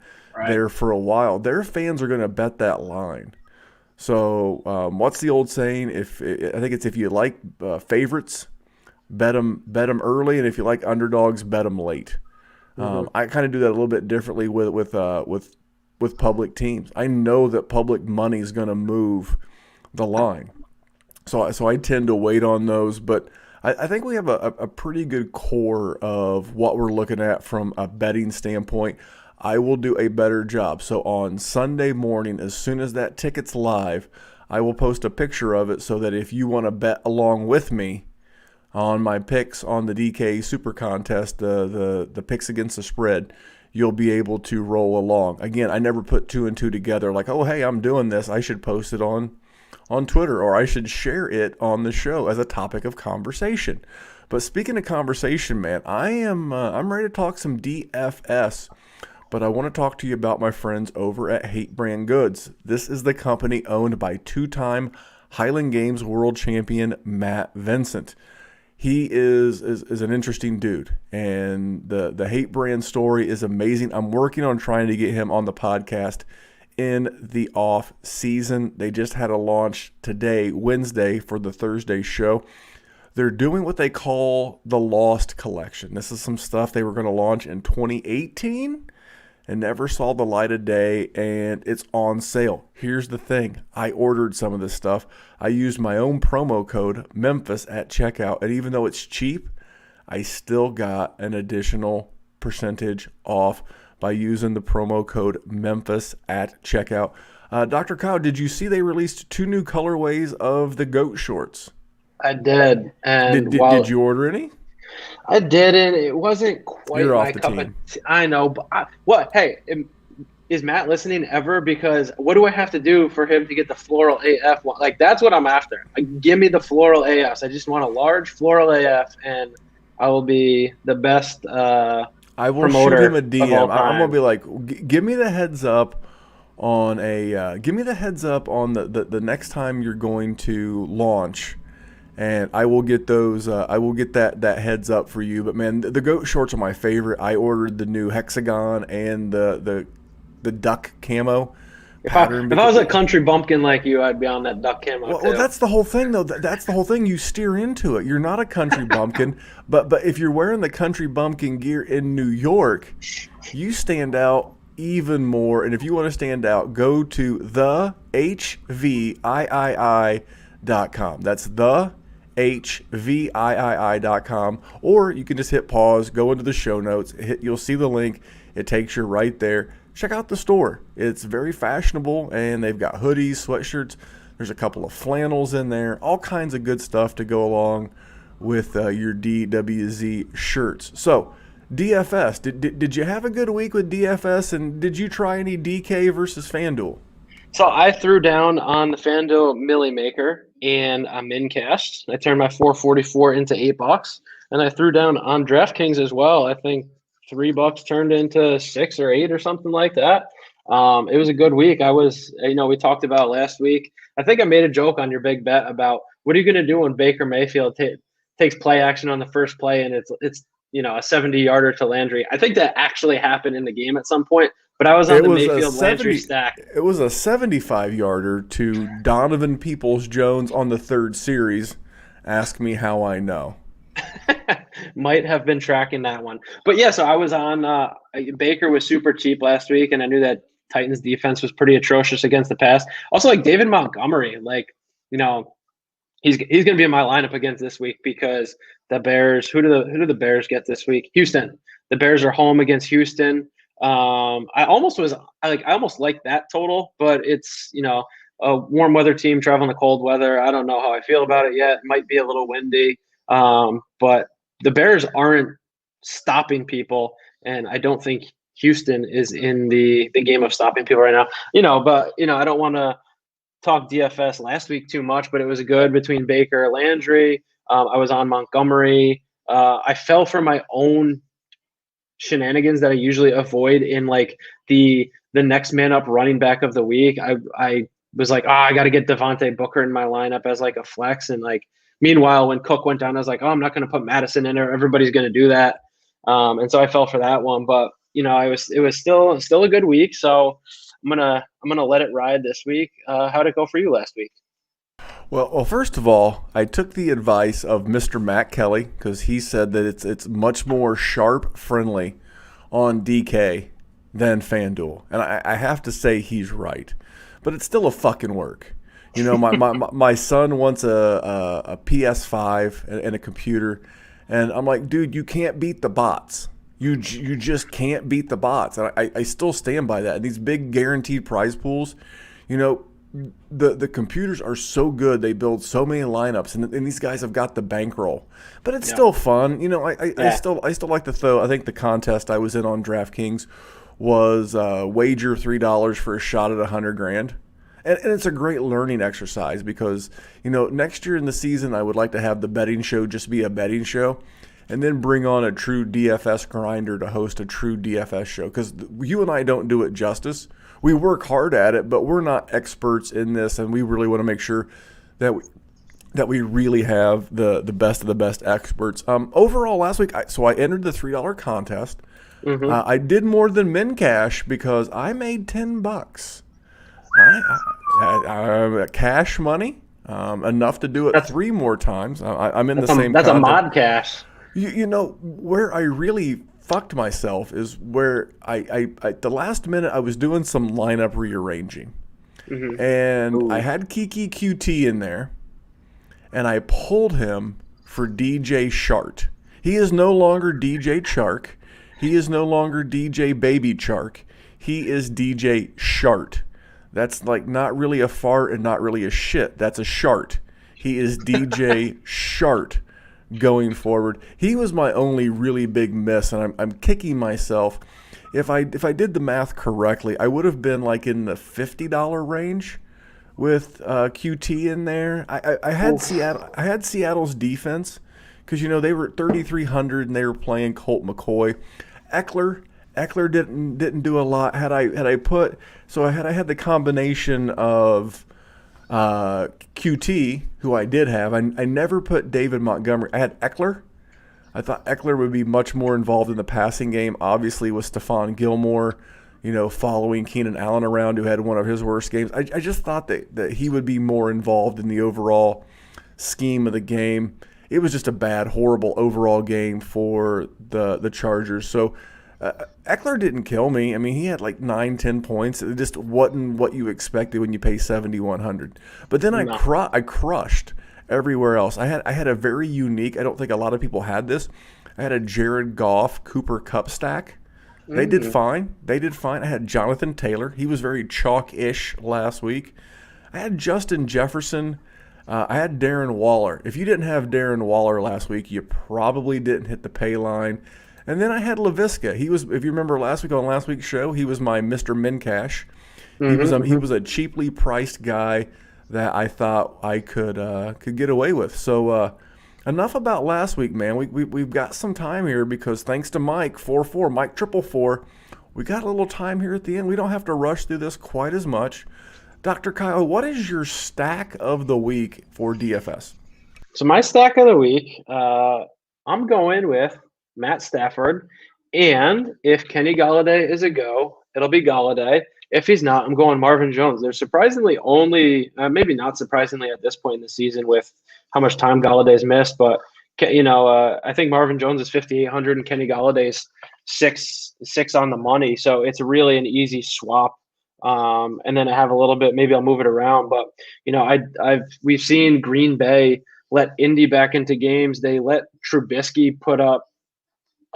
there for a while. Their fans are going to bet that line. So what's the old saying? I think it's if you like favorites, bet them early, and if you like underdogs, bet them late. I kind of do that a little bit differently with public teams. I know that public money is going to move the line, so I tend to wait on those. But I think we have a pretty good core of what we're looking at from a betting standpoint. I will do a better job. So on Sunday morning, as soon as that ticket's live, I will post a picture of it so that if you want to bet along with me on my picks on the DK Super Contest, the picks against the spread, you'll be able to roll along. Again, I never put 2 and 2 together like, oh, hey, I'm doing this. I should post it on Twitter, or I should share it on the show as a topic of conversation. But speaking of conversation, man, I'm ready to talk some DFS. But I want to talk to you about my friends over at Hate Brand Goods. This is the company owned by 2-time Highland Games world champion Matt Vincent. He is an interesting dude, and the Hate Brand story is amazing. I'm working on trying to get him on the podcast in the off season. They just had a launch today, Wednesday, for the Thursday show. They're doing what they call the Lost Collection. This is some stuff they were going to launch in 2018 and never saw the light of day, and it's on sale. Here's the thing. I ordered some of this stuff. I used my own promo code, Memphis, at checkout, and even though it's cheap, I still got an additional percentage off by using the promo code Memphis at checkout. Dr. Kyle, did you see they released 2 new colorways of the GOAT shorts? I did. And did you order any? I didn't. It wasn't quite You're my off the cup team. of tea. I know, but what? Hey, is Matt listening ever? Because what do I have to do for him to get the floral AF one? Like, that's what I'm after. Like, give me the floral AFs. I just want a large floral AF, and I will be the best I will promoter shoot him a of DM. all I'm gonna time. be like, give me the heads up on the next time you're going to launch, and I will get those. I will get that heads up for you. But man, the GOAT shorts are my favorite. I ordered the new hexagon and the duck camo If I pattern. was a country bumpkin like you, I'd be on that duck camo Well, too. that's the whole thing, though. That's the whole thing. You steer into it. You're not a country bumpkin, but if you're wearing the country bumpkin gear in New York, you stand out even more. And if you want to stand out, go to thehviii.com. That's thehviii.com, or you can just hit pause, go into the show notes, you'll see the link. It takes you right there. Check out the store. It's very fashionable, and they've got hoodies, sweatshirts. There's a couple of flannels in there, all kinds of good stuff to go along with your DWZ shirts. So, DFS, did you have a good week with DFS, and did you try any DK versus FanDuel? So I threw down on the FanDuel Millie Maker, and I'm in cash. I turned my 444 into $8, and I threw down on DraftKings as well. I think $3 turned into 6 or 8 or something like that. It was a good week. We talked about last week. I think I made a joke on your big bet about what are you going to do when Baker Mayfield takes play action on the first play, and it's a 70-yarder to Landry. I think that actually happened in the game at some point. But I was on the Mayfield Landry stack. It was a 75-yarder to Donovan Peoples-Jones on the third series. Ask me how I know. Might have been tracking that one. But yeah, so I was on Baker was super cheap last week, and I knew that Titans defense was pretty atrocious against the pass. Also, like David Montgomery, he's going to be in my lineup against this week because the Bears, who do the Bears get this week? Houston. The Bears are home against Houston. I almost like that total, but it's, a warm weather team traveling to cold weather. I don't know how I feel about it yet. It might be a little windy. But the Bears aren't stopping people, and I don't think Houston is in the game of stopping people right now. I don't want to talk DFS last week too much, but it was good between Baker, Landry. I was on Montgomery. I fell for my own shenanigans that I usually avoid in like the next man up running back of the week. I was like, I got to get Devontae Booker in my lineup as like a flex, and like meanwhile when Cook went down, I was like, I'm not going to put Madison in there. Everybody's going to do that, and so I fell for that one. But it was still a good week, so I'm gonna let it ride this week. How'd it go for you last week? Well, first of all, I took the advice of Mr. Matt Kelly because he said that it's much more sharp friendly on DK than FanDuel, and I have to say he's right, but it's still a fucking work. My son wants a PS5 and a computer, and I'm like, dude, you can't beat the bots. You just can't beat the bots, and I still stand by that. And these big guaranteed prize pools, the computers are so good. They build so many lineups, and these guys have got the bankroll. But it's still fun. I still like to throw. I think the contest I was in on DraftKings was wager $3 for a shot at $100,000. And it's a great learning exercise because, next year in the season, I would like to have the betting show just be a betting show and then bring on a true DFS grinder to host a true DFS show because you and I don't do it justice. We work hard at it, but we're not experts in this, and we really want to make sure that we really have the best of the best experts. Overall, last week, I entered the $3 contest. Mm-hmm. I did more than Mincash because I made $10. Cash money, enough to do it That's 3 more times. I'm in the that's a same that's a contest. mod cash. You know where I really fucked myself is where I the last minute I was doing some lineup rearranging, Mm-hmm. and I Ooh. had Kiki QT in there, and I pulled him for DJ Shart. He is no longer DJ Chark. He is no longer DJ Baby Chark. He is DJ Shart. That's like not really a fart and not really a shit. That's a shart. He is DJ Shart going forward. He was my only really big miss, and I'm kicking myself. If I did the math correctly, I would have been like in the $50 range with QT in there. I had Oof. Seattle. I had Seattle's defense because they were at 3,300 and they were playing Colt McCoy. Eckler didn't do a lot. Had I put so I had the combination of QT, who I did have. I never put David Montgomery. I had Eckler. I thought Eckler would be much more involved in the passing game, obviously with Stephon Gilmore, following Keenan Allen around, who had one of his worst games. I just thought that he would be more involved in the overall scheme of the game. It was just a bad, horrible overall game for the Chargers. So Eckler didn't kill me. I mean, he had like 9, 10 points. It just wasn't what you expected when you pay 7,100. But then I No. crushed everywhere else. I had a very unique. I don't think a lot of people had this. I had a Jared Goff Cooper Cup stack. They did fine. I had Jonathan Taylor. He was very chalk-ish last week. I had Justin Jefferson. I had Darren Waller. If you didn't have Darren Waller last week, you probably didn't hit the pay line. And then I had LaVisca. He was, if you remember last week on last week's show, he was my Mr. Mincash. He was a cheaply priced guy that I thought I could get away with. So enough about last week, man. We've got some time here because thanks to Mike 44, Mike 444, we got a little time here at the end. We don't have to rush through this quite as much. Dr. Kyle, what is your stack of the week for DFS? So my stack of the week, I'm going with Matt Stafford, and if Kenny Galladay is a go, it'll be Galladay. If he's not, I'm going Marvin Jones. They're surprisingly only, maybe not surprisingly at this point in the season with how much time Galladay's missed, but I think Marvin Jones is 5,800 and Kenny Galladay's six on the money, so it's really an easy swap. And then I have a little bit, maybe I'll move it around, but we've seen Green Bay let Indy back into games. They let Trubisky put up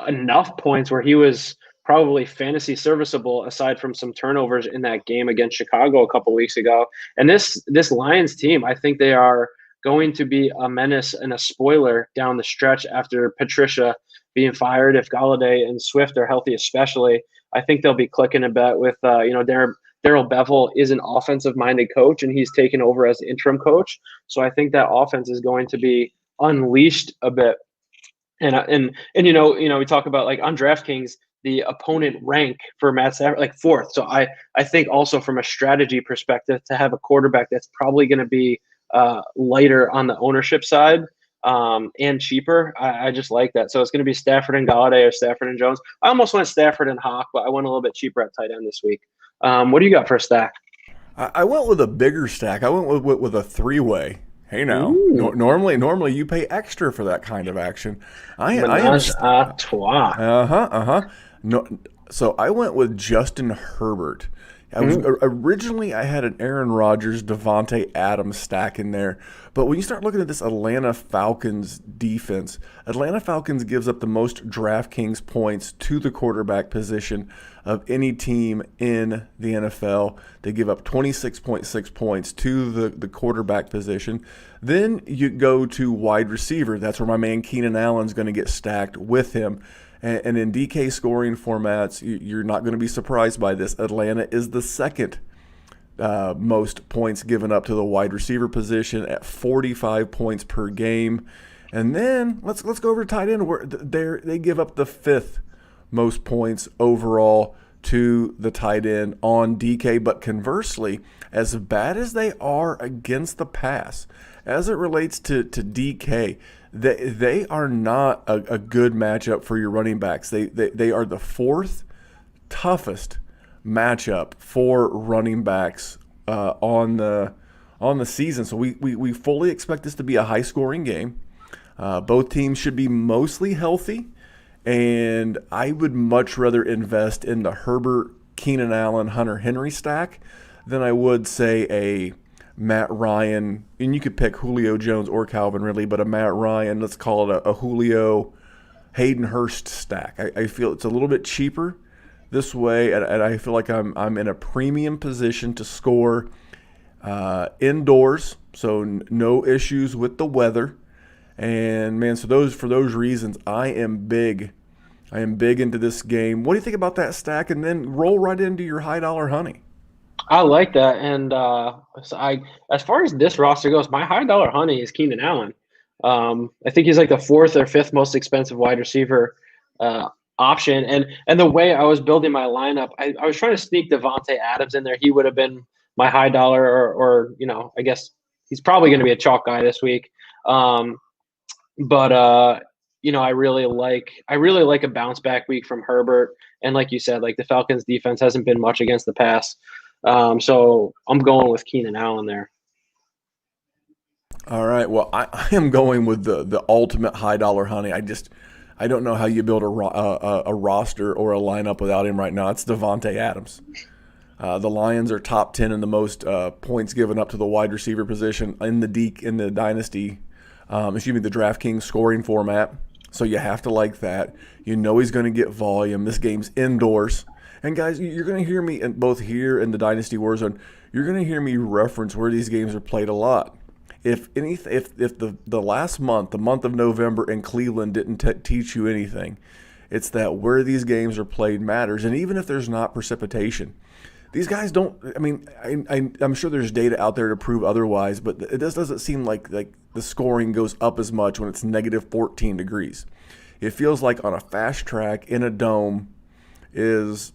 enough points where he was probably fantasy serviceable aside from some turnovers in that game against Chicago a couple weeks ago. And this Lions team, I think they are going to be a menace and a spoiler down the stretch after Patricia being fired. If Galladay and Swift are healthy, especially, I think they'll be clicking a bet with, Darrell Bevell is an offensive-minded coach, and he's taken over as the interim coach. So I think that offense is going to be unleashed a bit. And we talk about like on DraftKings, the opponent rank for Matt Stafford like fourth. So I think also from a strategy perspective to have a quarterback that's probably going to be lighter on the ownership side and cheaper. I just like that. So it's going to be Stafford and Galladay or Stafford and Jones. I almost went Stafford and Hawk, but I went a little bit cheaper at tight end this week. What do you got for a stack? I went with a bigger stack. I went with a 3-way. Hey now, Ooh. normally you pay extra for that kind of action. I am. Menage a trois. No, so I went with Justin Herbert. Originally I had an Aaron Rodgers, Devontae Adams stack in there, but when you start looking at this Atlanta Falcons defense, Atlanta Falcons gives up the most DraftKings points to the quarterback position of any team in the NFL. They give up 26.6 points to the quarterback position. Then you go to wide receiver. That's where my man Keenan Allen's going to get stacked with him. And in DK scoring formats, you're not going to be surprised by this. Atlanta is the second most points given up to the wide receiver position at 45 points per game. And then let's go over to tight end, where they give up the fifth most points overall to the tight end on DK. But conversely, as bad as they are against the pass, as it relates to DK, they are not a good matchup for your running backs. They are the fourth toughest matchup for running backs on the season. So we fully expect this to be a high scoring game. Both teams should be mostly healthy, and I would much rather invest in the Herbert, Keenan Allen, Hunter Henry stack than I would say a Matt Ryan. And you could pick Julio Jones or Calvin Ridley, but a Matt Ryan, let's call it a Julio Hayden Hurst stack. I feel it's a little bit cheaper this way, and I feel like I'm in a premium position to score indoors, so no issues with the weather. And man, so for those reasons, I am big into this game. What do you think about that stack? And then roll right into your high dollar honey. I like that. And as far as this roster goes, my high dollar honey is Keenan Allen. I think he's like the fourth or fifth most expensive wide receiver option. And the way I was building my lineup, I was trying to sneak Devontae Adams in there. He would have been my high dollar, or I guess he's probably going to be a chalk guy this week. But I really like a bounce back week from Herbert. And like you said, like the Falcons defense hasn't been much against the pass. So I'm going with Keenan Allen there. All right. Well, I am going with the ultimate high dollar honey. I don't know how you build a roster or a lineup without him right now. It's Devontae Adams. The Lions are top 10 in the most points given up to the wide receiver position in the dynasty. The DraftKings scoring format. So you have to like that. You know he's going to get volume. This game's indoors. And guys, you're going to hear me both here in the Dynasty Warzone. You're going to hear me reference where these games are played a lot. If the last month, the month of November in Cleveland didn't teach you anything, it's that where these games are played matters. And even if there's not precipitation, these guys don't. I mean, I'm sure there's data out there to prove otherwise, but it just doesn't seem like the scoring goes up as much when it's negative 14 degrees. It feels like on a fast track in a dome is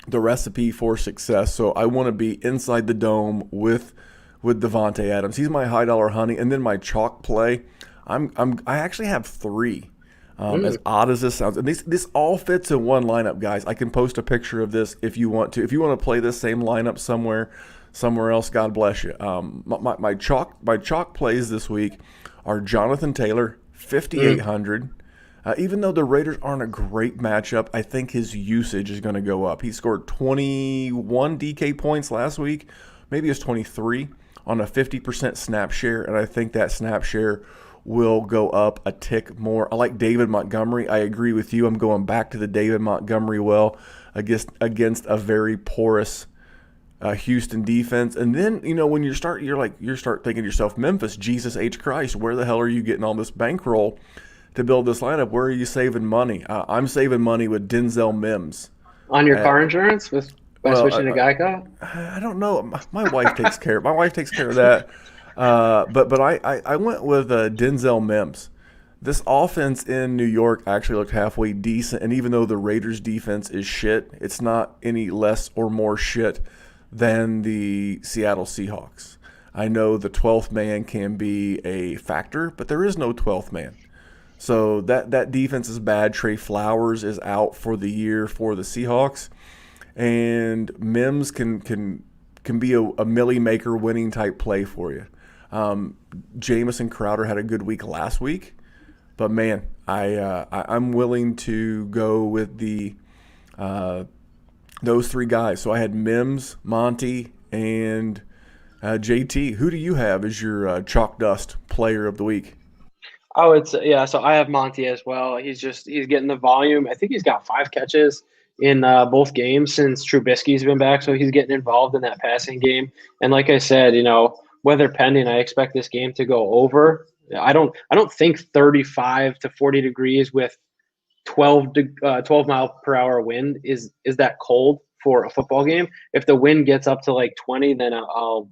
the recipe for success. So I want to be inside the dome with Devontae Adams. He's my high dollar honey, and then my chalk play. I actually have three. As odd as this sounds, and this all fits in one lineup, guys. I can post a picture of this if you want to. If you want to play this same lineup somewhere else, God bless you. My chalk plays this week are Jonathan Taylor, 5,800. Even though the Raiders aren't a great matchup, I think his usage is going to go up. He scored 21 DK points last week. Maybe it's 23 on a 50% snap share, and I think that snap share will go up a tick more. I like David Montgomery. I agree with you. I'm going back to the David Montgomery well against a very porous Houston defense. And then, when you start thinking to yourself, Memphis, Jesus H. Christ, where the hell are you getting all this bankroll to build this lineup? Where are you saving money? I'm saving money with Denzel Mims. On your car insurance by switching to Geico? I don't know. My wife takes care of that. But I went with Denzel Mims. This offense in New York actually looked halfway decent, and even though the Raiders' defense is shit, it's not any less or more shit than the Seattle Seahawks. I know the 12th man can be a factor, but there is no 12th man. So that defense is bad. Trey Flowers is out for the year for the Seahawks, and Mims can be a Millie Maker winning type play for you. Jamison Crowder had a good week last week, but man, I'm willing to go with those three guys. So I had Mims, Monty, and JT. Who do you have as your chalk dust player of the week? I would say, yeah. So I have Monty as well. He's getting the volume. I think he's got 5 catches in both games since Trubisky's been back. So he's getting involved in that passing game. And like I said, weather pending, I expect this game to go over. I don't think 35 to 40 degrees with 12 mile per hour wind is that cold for a football game. If the wind gets up to like 20, then I'll.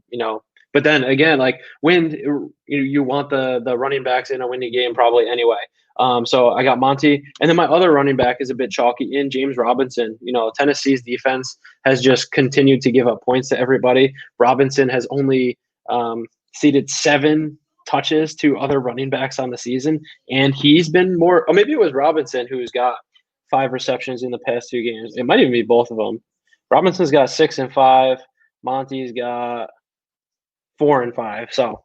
But then again, like wind, you want the running backs in a windy game probably anyway. So I got Monty, and then my other running back is a bit chalky in James Robinson. Tennessee's defense has just continued to give up points to everybody. Robinson has only ceded 7 touches to other running backs on the season, and he's been more. Or maybe it was Robinson who's got 5 receptions in the past 2 games. It might even be both of them. Robinson's got 6 and 5. Monty's got 4 and 5. So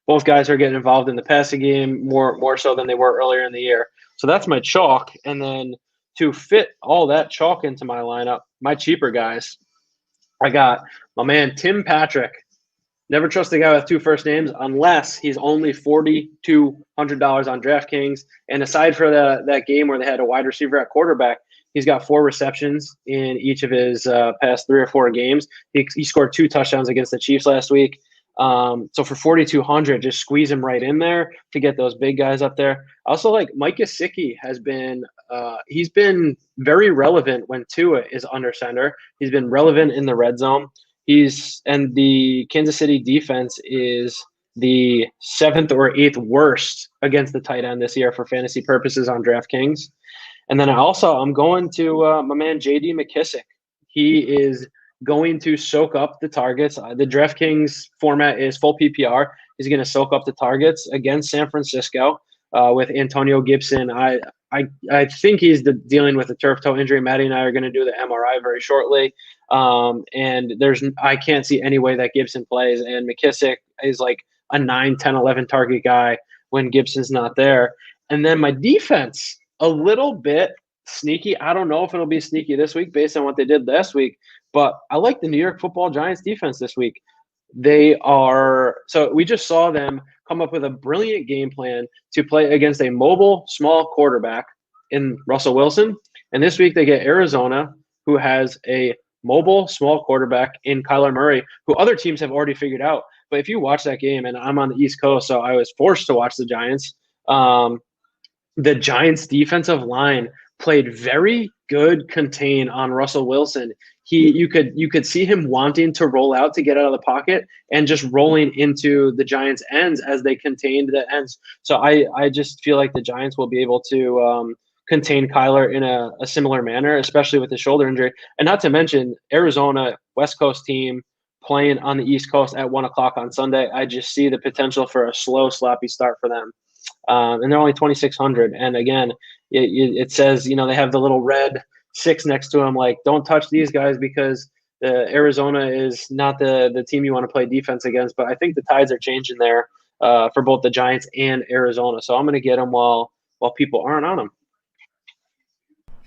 both guys are getting involved in the passing game more so than they were earlier in the year. So that's my chalk. And then to fit all that chalk into my lineup, my cheaper guys, I got my man Tim Patrick. Never trust a guy with 2 first names unless he's only $4,200 on DraftKings. And aside for that game where they had a wide receiver at quarterback, he's got 4 receptions in each of his past 3 or 4 games. He scored 2 touchdowns against the Chiefs last week. So for 4,200, just squeeze him right in there to get those big guys up there. I also like Mike Gesicki has been he's been very relevant when Tua is under center. He's been relevant in the red zone. And the Kansas City defense is the 7th or 8th worst against the tight end this year for fantasy purposes on DraftKings. And then I'm going to my man J.D. McKissic. He is going to soak up the targets. The DraftKings format is full PPR. He's going to soak up the targets against San Francisco with Antonio Gibson. I think he's dealing with a turf toe injury. Maddie and I are going to do the MRI very shortly. And I can't see any way that Gibson plays. And McKissic is like a 9, 10, 11 target guy when Gibson's not there. And then my defense, a little bit sneaky. I don't know if it'll be sneaky this week based on what they did last week, but I like the New York Football Giants defense this week. So we just saw them come up with a brilliant game plan to play against a mobile, small quarterback in Russell Wilson. And this week they get Arizona, who has a mobile, small quarterback in Kyler Murray, who other teams have already figured out. But if you watch that game, and I'm on the East Coast, so I was forced to watch the Giants, the Giants' defensive line played very good contain on Russell Wilson. You could see him wanting to roll out to get out of the pocket and just rolling into the Giants' ends as they contained the ends. So I just feel like the Giants will be able to contain Kyler in a similar manner, especially with the shoulder injury. And not to mention Arizona, West Coast team playing on the East Coast at 1 o'clock on Sunday. I just see the potential for a slow, sloppy start for them. And they're only 2,600. And again, it says, they have the little red 6 next to them. Like, don't touch these guys because Arizona is not the team you want to play defense against. But I think the tides are changing there for both the Giants and Arizona. So I'm going to get them while people aren't on them.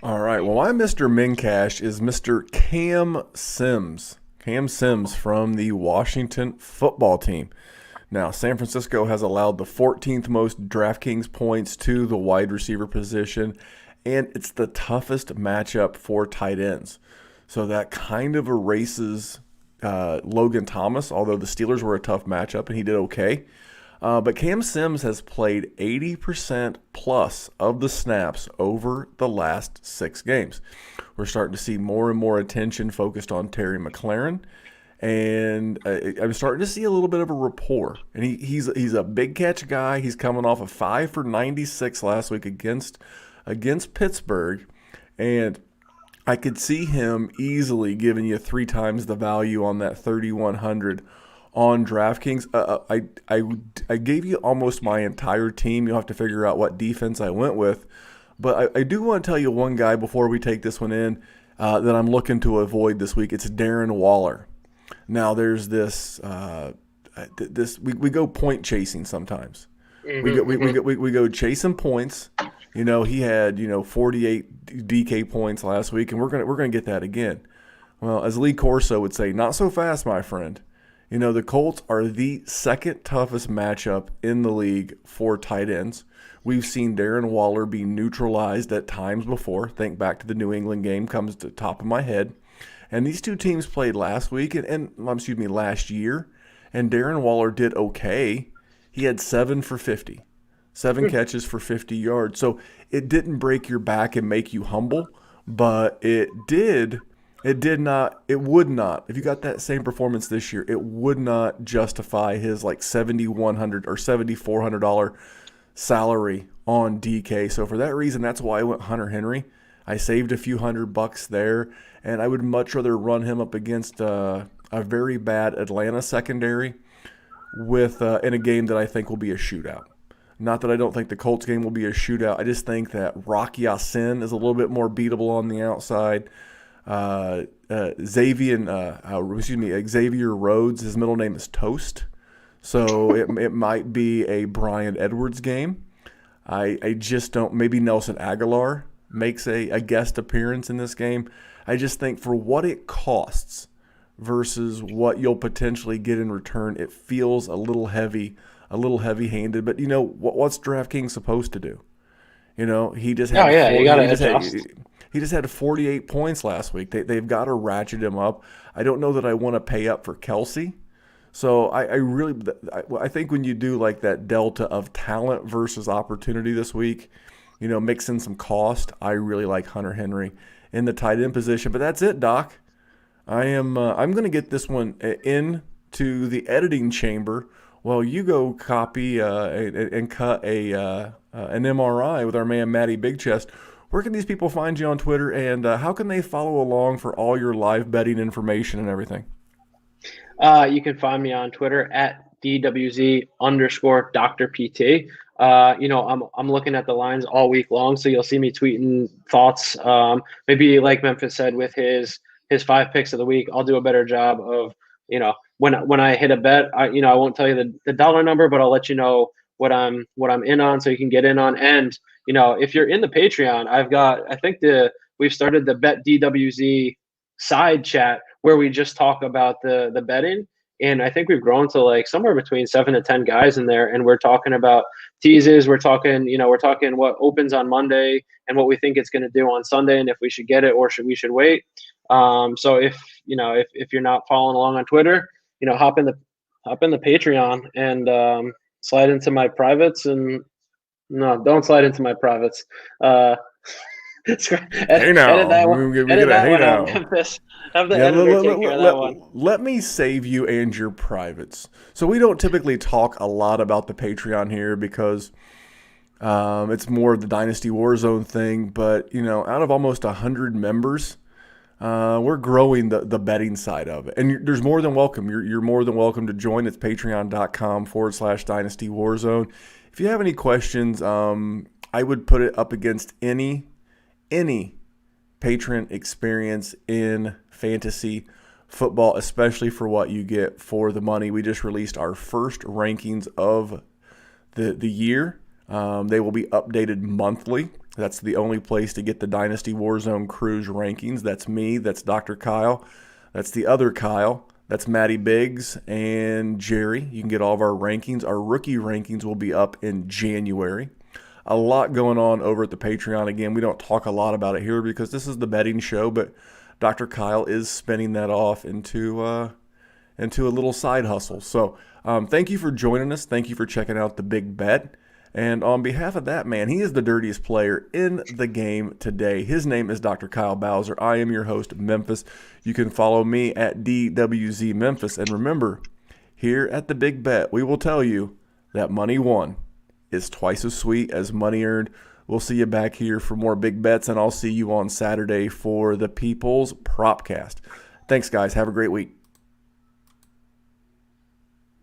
All right. Well, my Mr. Mincash is Mr. Cam Sims. Cam Sims from the Washington football team. Now, San Francisco has allowed the 14th most DraftKings points to the wide receiver position, and it's the toughest matchup for tight ends. So that kind of erases Logan Thomas, although the Steelers were a tough matchup and he did okay. But Cam Sims has played 80% plus of the snaps over the last 6 games. We're starting to see more and more attention focused on Terry McLaurin. And I'm starting to see a little bit of a rapport. And he's a big catch guy. He's coming off a 5 for 96 last week against Pittsburgh. And I could see him easily giving you 3 times the value on that 3,100 on DraftKings. I gave you almost my entire team. You'll have to figure out what defense I went with. But I do want to tell you one guy before we take this one in that I'm looking to avoid this week. It's Darren Waller. Now there's this we go point chasing sometimes. We go chasing points. He had 48 DK points last week, and we're gonna get that again. Well, as Lee Corso would say, not so fast, my friend. The Colts are the second toughest matchup in the league for tight ends. We've seen Darren Waller be neutralized at times before. Think back to the New England game, comes to the top of my head. And these two teams played last week last year, and Darren Waller did okay. He had 7 for 50, 7 catches for 50 yards. So it didn't break your back and make you humble, but it would not, if you got that same performance this year, it would not justify his like $7,100 or $7,400 salary on DK. So for that reason, that's why I went Hunter Henry. I saved a few $100 there, and I would much rather run him up against a very bad Atlanta secondary with in a game that I think will be a shootout. Not that I don't think the Colts game will be a shootout. I just think that Rocky Ya-Sin is a little bit more beatable on the outside. Xavier Rhodes, his middle name is Toast. So it might be a Bryan Edwards game. I just don't. Maybe Nelson Aguilar makes a guest appearance in this game. I just think for what it costs versus what you'll potentially get in return, it feels a little heavy-handed. But what's DraftKings supposed to do? He just had you gotta adjust. He just had 48 points last week. They've got to ratchet him up. I don't know that I want to pay up for Kelsey. So I think when you do like that delta of talent versus opportunity this week, mix in some cost, I really like Hunter Henry in the tight end position. But that's it, Doc. I'm going to get this one into the editing chamber while you go copy and cut an MRI with our man Matty Big Chest. Where can these people find you on Twitter, and how can they follow along for all your live betting information and everything? You can find me on Twitter at DWZ_Dr. PT. I'm looking at the lines all week long, so you'll see me tweeting thoughts. Maybe like Memphis said with his 5 picks of the week, I'll do a better job of, when I hit a bet, I won't tell you the dollar number, but I'll let you know what I'm in on, so you can get in on. And if you're in the Patreon, we've started the Bet DWZ side chat where we just talk about the betting. And I think we've grown to like somewhere between 7 to 10 guys in there. And we're talking about teases. We're talking what opens on Monday and what we think it's going to do on Sunday, and if we should get it or we should wait. So if you're not following along on Twitter, hop in the Patreon and slide into my privates. And no, don't slide into my privates. Hey now, edit that one. Edit that one out, Memphis. Have the editor take care of that one. Let me save you and your privates. So we don't typically talk a lot about the Patreon here because it's more of the Dynasty Warzone thing. But, out of almost 100 members, we're growing the betting side of it. And there's more than welcome. You're more than welcome to join. It's patreon.com/Dynasty Warzone. If you have any questions, I would put it up against any patron experience in fantasy football, especially for what you get for the money. We just released our first rankings of the year. They will be updated monthly. That's the only place to get the Dynasty Warzone Cruise rankings. That's me. That's Dr. Kyle. That's the other Kyle. That's Matty Biggs and Jerry. You can get all of our rankings. Our rookie rankings will be up in January. A lot going on over at the Patreon. Again, we don't talk a lot about it here because this is the betting show, but Dr. Kyle is spinning that off into a little side hustle. So thank you for joining us. Thank you for checking out the Big Bet. And on behalf of that man, he is the dirtiest player in the game today. His name is Dr. Kyle Bowser. I am your host, Memphis. You can follow me at DWZ Memphis. And remember, here at the Big Bet, we will tell you that money won is twice as sweet as money earned. We'll see you back here for more big bets, and I'll see you on Saturday for the People's Propcast. Thanks, guys. Have a great week.